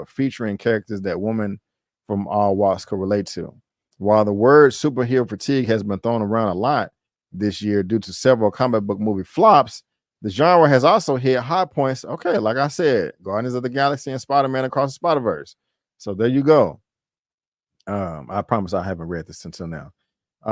featuring characters that women from all walks could relate to. While the word superhero fatigue has been thrown around a lot this year due to several comic book movie flops, the genre has also hit high points. Okay, like I said, Guardians of the Galaxy and Spider-Man Across the Spider-Verse. So there you go. I promise I haven't read this until now.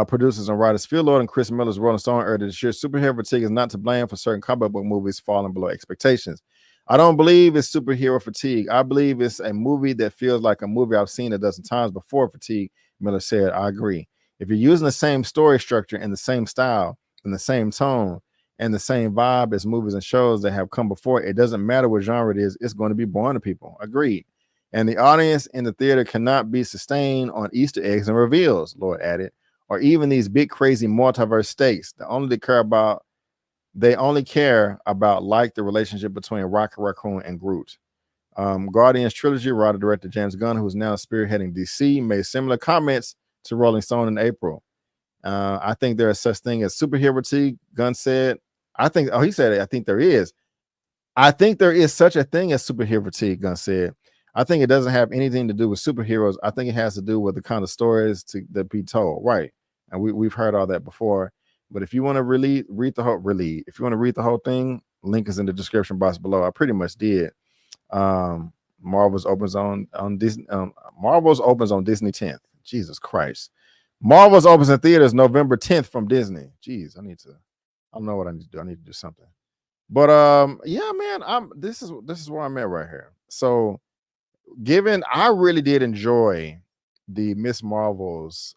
Producers and writers Phil Lord and Chris Miller's Rolling Stone earlier this year, superhero fatigue is not to blame for certain comic book movies falling below expectations. I don't believe it's superhero fatigue. I believe it's a movie that feels like a movie I've seen a dozen times before fatigue, Miller said. I agree. If you're using the same story structure and the same style and the same tone and the same vibe as movies and shows that have come before, it doesn't matter what genre it is, it's going to be boring to people. Agreed. And the audience in the theater cannot be sustained on Easter eggs and reveals, Lord added, or even these big crazy multiverse stakes. They only care about like the relationship between Rocket Raccoon and Groot. Guardians trilogy writer director James Gunn, who's now spearheading DC, made similar comments to Rolling Stone in April. I think there is such thing as superhero fatigue, Gunn said. I think there is. I think there is such a thing as superhero fatigue, Gunn said. I think it doesn't have anything to do with superheroes. I think it has to do with the kind of stories that be told, right? And we've heard all that before. But if you want to read the whole thing, link is in the description box below. I pretty much did. Marvel's opens on Disney. Marvel's opens on Disney 10th. Jesus Christ. Marvel's opens in theaters November 10th from Disney. Jeez, I don't know what I need to do. I need to do something. But yeah, man, this is where I'm at right here. So I really did enjoy the Miss Marvel's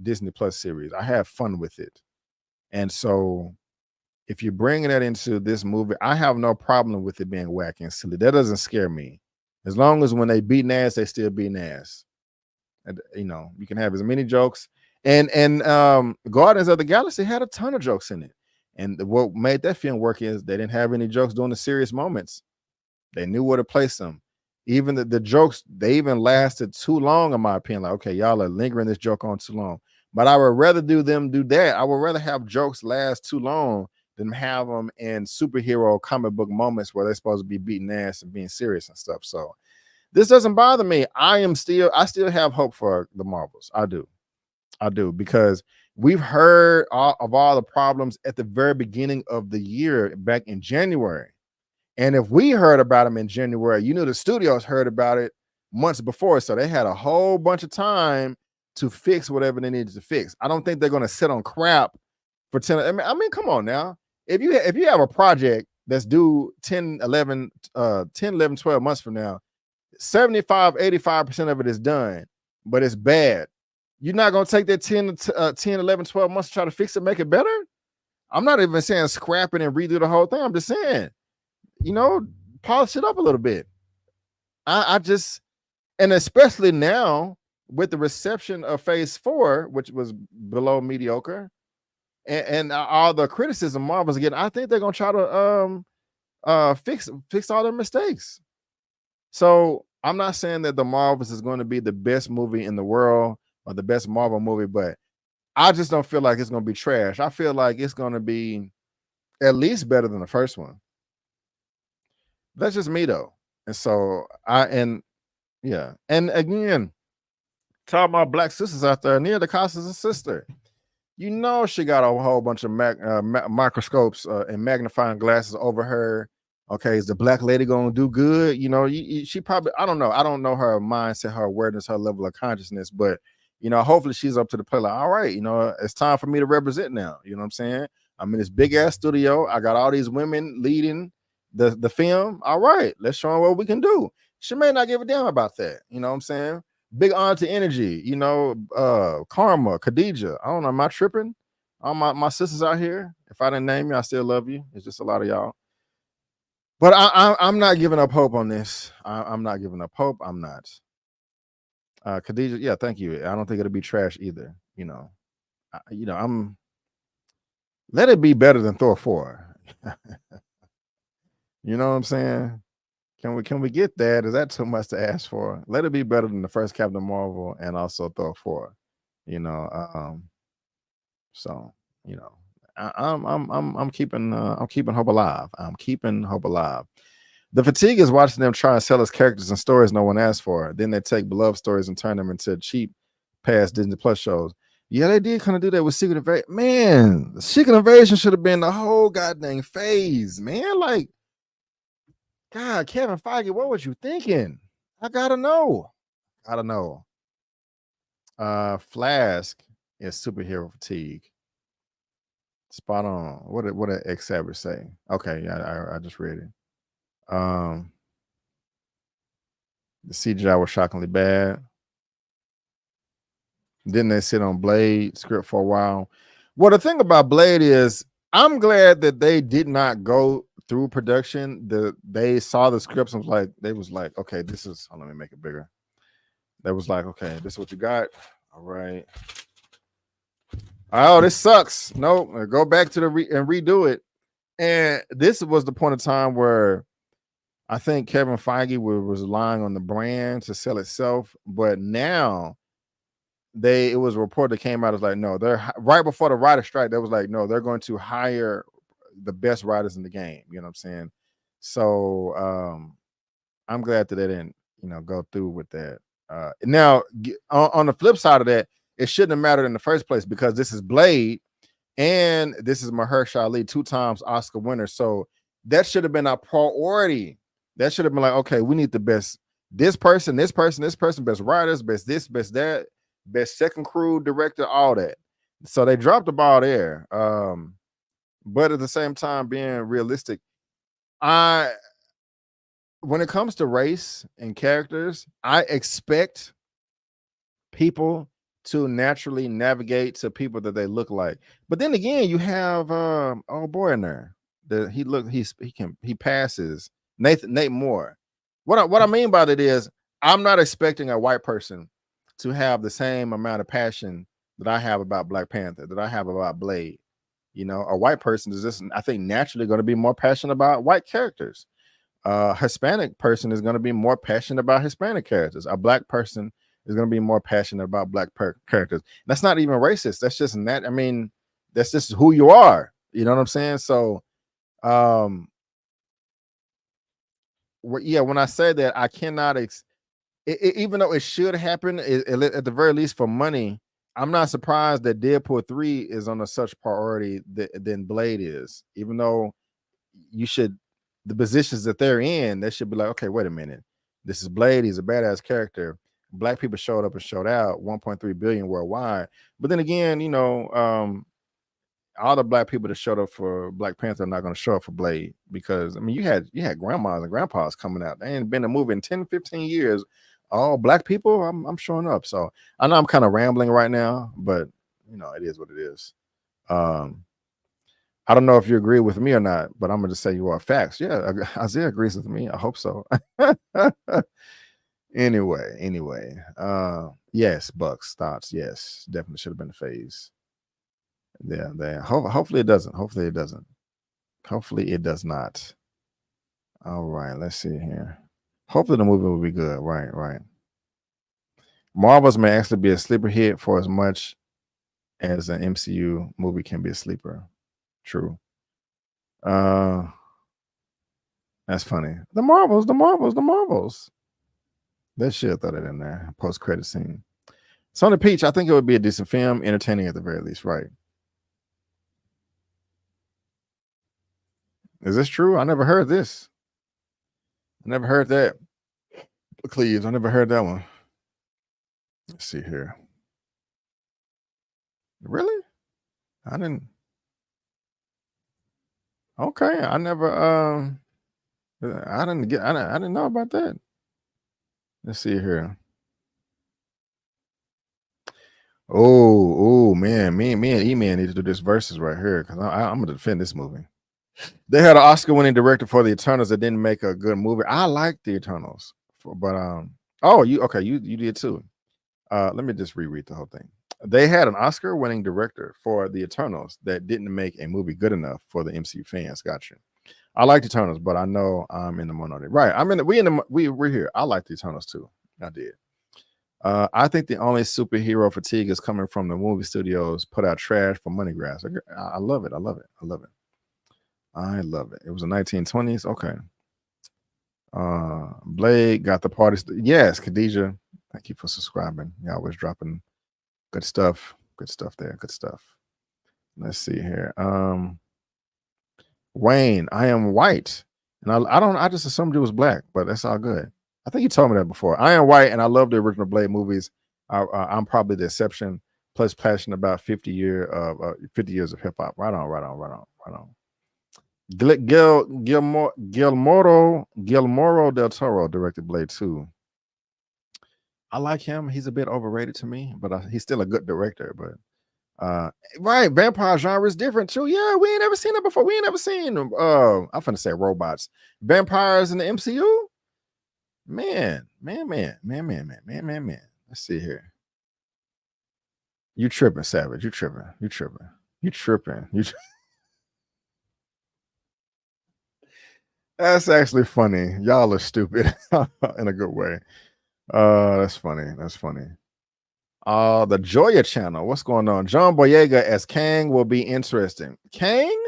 Disney Plus series. I had fun with it. And so if you're bringing that into this movie, I have no problem with it being wacky and silly. That doesn't scare me. As long as when they beat ass, they still beat ass. And, you know, you can have as many jokes. And Guardians of the Galaxy had a ton of jokes in it. And what made that film work is they didn't have any jokes during the serious moments. They knew where to place them. Even the jokes, they even lasted too long, in my opinion. Like, okay, y'all are lingering this joke on too long. But I would rather them do that. I would rather have jokes last too long than have them in superhero comic book moments where they're supposed to be beating ass and being serious and stuff. So this doesn't bother me. I still have hope for the Marvels. I do, because we've heard of all the problems at the very beginning of the year back in January. And if we heard about them in January, the studios heard about it months before. So they had a whole bunch of time to fix whatever they needed to fix. I don't think they're going to sit on crap for 10. I mean, come on now. If you have a project that's due 10, 11, 12 months from now, 75, 85% of it is done, but it's bad. You're not going to take that 10, 11, 12 months to try to fix it, make it better? I'm not even saying scrap it and redo the whole thing. I'm just saying, polish it up a little bit. I just, and especially now with the reception of Phase 4, which was below mediocre, and all the criticism Marvel's getting, I think they're going to try to fix all their mistakes. So I'm not saying that the Marvels is going to be the best movie in the world or the best Marvel movie, but I just don't feel like it's going to be trash. I feel like it's going to be at least better than the first one. That's just me though. And so and again, to all my black sisters out there, Nia DaCosta's a sister. She got a whole bunch of microscopes and magnifying glasses over her. Okay, is the black lady gonna do good? She probably, I don't know her mindset, her awareness, her level of consciousness, but hopefully she's up to the plate. Like, all right, it's time for me to represent now. You know what I'm saying? I'm in this big ass studio. I got all these women leading the film. All right, let's show them what we can do. She may not give a damn about that. You know what I'm saying? Big on to energy, Karma, Khadijah. I don't know. Am I tripping? All my sisters out here. If I didn't name you, I still love you. It's just a lot of y'all. But I'm not giving up hope on this. I'm not giving up hope. I'm not. Khadijah, yeah, thank you. I don't think it'll be trash either. I'm. Let it be better than Thor 4. You know what I'm saying? Can we get that? Is that too much to ask for? Let it be better than the first Captain Marvel and also Thor 4. So I'm keeping hope alive. I'm keeping hope alive. The fatigue is watching them try and sell us characters and stories no one asked for. Then they take beloved stories and turn them into cheap past Disney Plus shows. Yeah, they did kind of do that with Secret Invasion. Man, the Secret Invasion should have been the whole goddamn phase, man. Like, God, Kevin Feige, what was you thinking? I gotta know. Flask is superhero fatigue. Spot on. What did X Savage say? Okay, yeah, I just read it. The CGI was shockingly bad. Didn't they sit on Blade script for a while? Well, the thing about Blade is I'm glad that they did not go through production. They saw the scripts and was like, okay, this is, let me make it bigger. They was like, okay, this is what you got. All right. Oh, this sucks. No, go back to and redo it. And this was the point of time where I think Kevin Feige was relying on the brand to sell itself, but now it was a report that came out as like, no, they're right before the writer strike. They was like, no, they're going to hire the best writers in the game. You know what I'm saying? So I'm glad that they didn't, go through with that. Now on the flip side of that, it shouldn't have mattered in the first place because this is Blade and this is Mahershala Ali, 2 times Oscar winner. So that should have been our priority. That should have been like, okay, we need the best, this person, best writers, best this, best that, best second crew, director, all that. So they dropped the ball there. But at the same time, being realistic, when it comes to race and characters, I expect people to naturally navigate to people that they look like. But then again, you have old boy in there. He passes. Nate Moore. What I mean by that is I'm not expecting a white person to have the same amount of passion that I have about Black Panther, that I have about Blade. A white person is just, I think, naturally going to be more passionate about white characters. Hispanic person is going to be more passionate about Hispanic characters. A Black person is going to be more passionate about Black characters. That's not even racist. That's just that's just who you are. You know what I'm saying? So, when I say that, I cannot, even though it should happen, at the very least for money, I'm not surprised that Deadpool 3 is on a such priority than Blade is. Even though the positions that they're in, they should be like, okay, wait a minute. This is Blade. He's a badass character. Black people showed up and showed out, 1.3 billion worldwide. But then again, all the black people that showed up for Black Panther are not going to show up for Blade, because I mean, you had grandmas and grandpas coming out. They ain't been a movie in 10, 15 years. All black people, I'm showing up. So I know I'm kind of rambling right now, but it is what it is. I don't know if you agree with me or not, but I'm gonna just say you are facts. Yeah, Isaiah agrees with me. I hope so. Anyway, yes, Bucks thoughts. Yes, definitely should have been the phase. Yeah. Hopefully it doesn't. Hopefully it doesn't. Hopefully it does not. All right, let's see here. Hopefully the movie will be good. Right. Marvels may actually be a sleeper hit for as much as an MCU movie can be a sleeper. True. That's funny. The Marvels. They should throw that in there. Post-credit scene. Sony Peach, I think it would be a decent film, entertaining at the very least, right? Is this true? I never heard this. I never heard that. Cleves, I never heard that one. Let's see here. Really? I didn't. Okay, I never. I didn't know about that. Let's see here. Oh man, me and Eman need to do this versus right here, because I'm gonna defend this movie. They had an Oscar-winning director for the Eternals that didn't make a good movie. I like the Eternals, but you did too. Let me just reread the whole thing. They had an Oscar-winning director for the Eternals that didn't make a movie good enough for the MCU fans. Gotcha. I like the Eternals, but I know I'm in the minority. Right. We're here. I like the Eternals too. I did. I think the only superhero fatigue is coming from the movie studios put out trash for money grabs. I love it. I love it. It was the 1920s. Okay. Blade got the party. Yes, Khadijah. Thank you for subscribing. You always dropping good stuff. Good stuff there. Good stuff. Let's see here. Wayne, I am white. And I just assumed it was black, but that's all good. I think you told me that before. I am white and I love the original Blade movies. I'm probably the exception. Plus passionate about 50 years of hip hop. Right on. Guillermo del Toro directed Blade 2. I like him. He's a bit overrated to me, but he's still a good director. But right, vampire genre is different too. Yeah, we ain't never seen it before. We ain't never seen I'm finna say robots, vampires in the MCU. Man. Let's see here. You tripping, Savage? You tripping? That's actually funny. Y'all are stupid in a good way. That's funny. The Joya channel. What's going on? John Boyega as Kang will be interesting. Kang?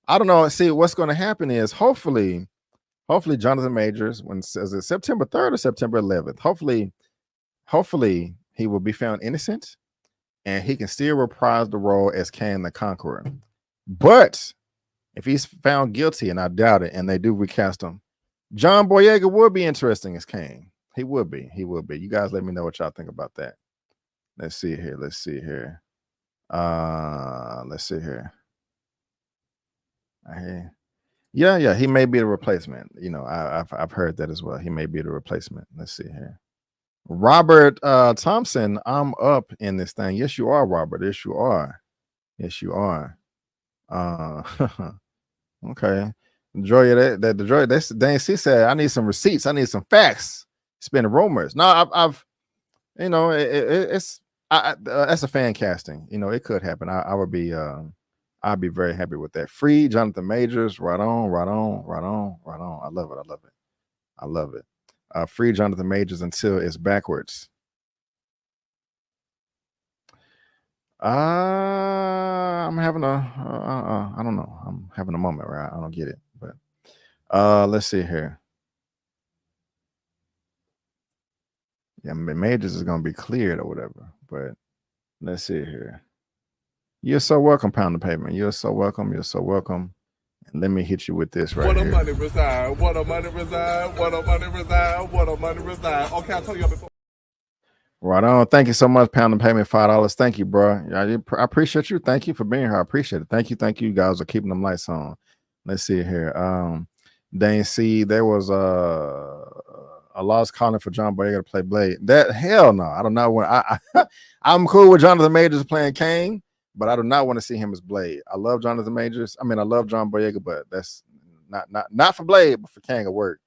I don't know. See, what's going to happen is hopefully Jonathan Majors, when says it September 3rd or September 11th, hopefully he will be found innocent and he can still reprise the role as Kang the Conqueror. But if he's found guilty, and I doubt it, and they do recast him, John Boyega would be interesting as Kang. He would be. You guys let me know what y'all think about that. Let's see here. Yeah, he may be the replacement. I've heard that as well. He may be the replacement. Let's see here. Robert Thompson, I'm up in this thing. Yes, you are, Robert. Yes, you are. Okay. Enjoy that. Dang, she said, I need some receipts. I need some facts. It's been rumors. No, I've that's a fan casting. It could happen. I would be I'd be very happy with that. Free Jonathan Majors. Right on. I love it. Free Jonathan Majors until it's backwards. I'm having a I don't know. I'm having a moment where I don't get it. But let's see here. Yeah, Majors is gonna be cleared or whatever. But let's see here. You're so welcome, Pound the Pavement. You're so welcome. You're so welcome. And let me hit you with this right What here. a money reside, what a money reside, what a money reside, what a money reside. Okay, I told you before. Right on. Thank you so much, Pound and Payment, $5. Thank you, bro. I appreciate you. Thank you for being here. I appreciate it. Thank you. Thank you. You guys are keeping them lights on. Let's see here. Dane C, there was a lost calling for John Boyega to play Blade. That hell no. I do not want I'm cool with Jonathan Majors playing Kane, but I do not want to see him as Blade. I love Jonathan Majors. I mean, I love John Boyega, but that's not for Blade, but for Kang at work.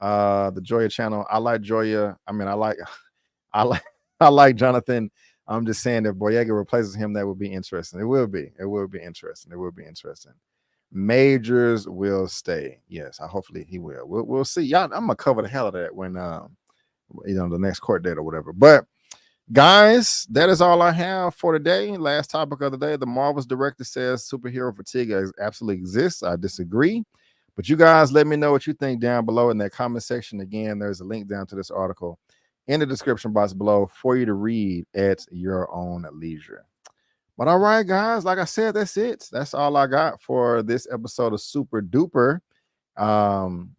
The Joya channel. I like Joya. I mean, I like Jonathan. I'm just saying if Boyega replaces him, that would be interesting. It will be. It will be interesting. It will be interesting. Majors will stay. Yes, hopefully he will. We'll see. Y'all, I'm gonna cover the hell of that when the next court date or whatever. But guys, that is all I have for today. Last topic of the day. The Marvel's director says superhero fatigue absolutely exists. I disagree. But you guys let me know what you think down below in that comment section. Again, there's a link down to this article in the description box below for you to read at your own leisure. But all right, guys, like I said, that's it. That's all I got for this episode of Super Duper. Man,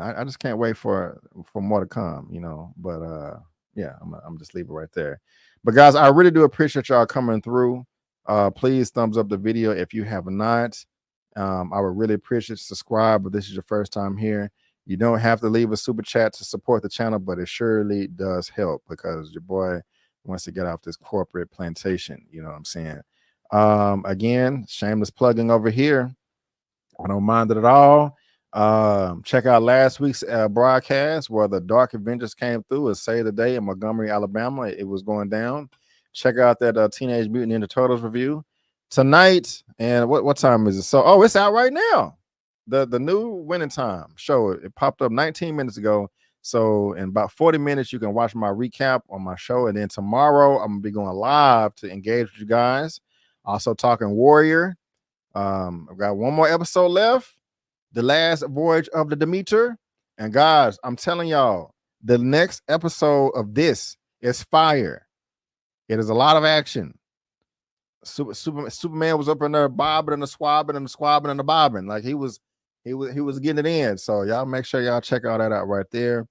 I just can't wait for more to come, But yeah, I'm just leave it right there. But guys, I really do appreciate y'all coming through. Please thumbs up the video if you have not. I would really appreciate subscribe if this is your first time here. You don't have to leave a super chat to support the channel, but it surely does help because your boy wants to get off this corporate plantation. You know what I'm saying? Again, shameless plugging over here. I don't mind it at all. Check out last week's broadcast where the Dark Avengers came through and saved the day in Montgomery, Alabama. It was going down. Check out that Teenage Mutant Ninja Turtles review tonight. And what time is it? So, it's out right now. The new Winning Time show. It popped up 19 minutes ago. So in about 40 minutes, you can watch my recap on my show. And then tomorrow, I'm gonna be going live to engage with you guys. Also talking Warrior. I've got one more episode left. The last voyage of the Demeter. And guys, I'm telling y'all, the next episode of this is fire. It is a lot of action. Superman was up in there bobbing and the swabbing and the squabbing and the bobbing. Like he was getting it in. So y'all make sure y'all check all that out right there.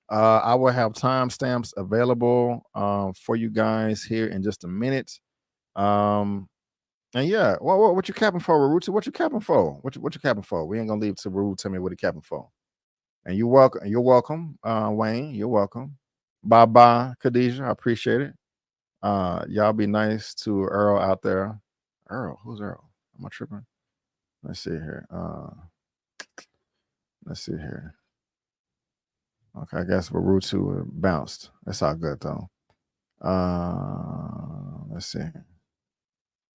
I will have timestamps available for you guys here in just a minute. And yeah, what you capping for, Raruti? What you capping for? What you capping for? We ain't gonna leave to Raruti tell me what he capping for. And you're welcome, Wayne. You're welcome. Bye, Khadijah. I appreciate it. Y'all be nice to Earl out there. Earl, who's Earl? Am I tripping? Let's see here. Let's see here. Okay, I guess Barutu bounced. That's all good though. Let's see.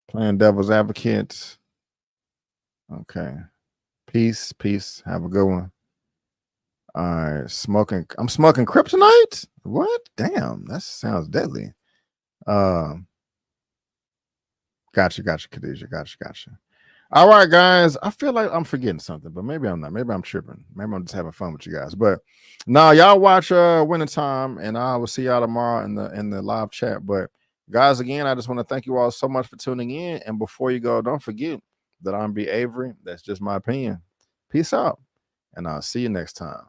Playing devil's advocate. Okay. Peace. Have a good one. All right. I'm smoking kryptonite? What? Damn, that sounds deadly. Gotcha, Khadijah. Gotcha. All right, guys. I feel like I'm forgetting something, but maybe I'm not. Maybe I'm tripping. Maybe I'm just having fun with you guys. But now y'all watch Winning Time, and I will see y'all tomorrow in the live chat. But guys, again, I just want to thank you all so much for tuning in. And before you go, don't forget that I'm B. Avery. That's just my opinion. Peace out, and I'll see you next time.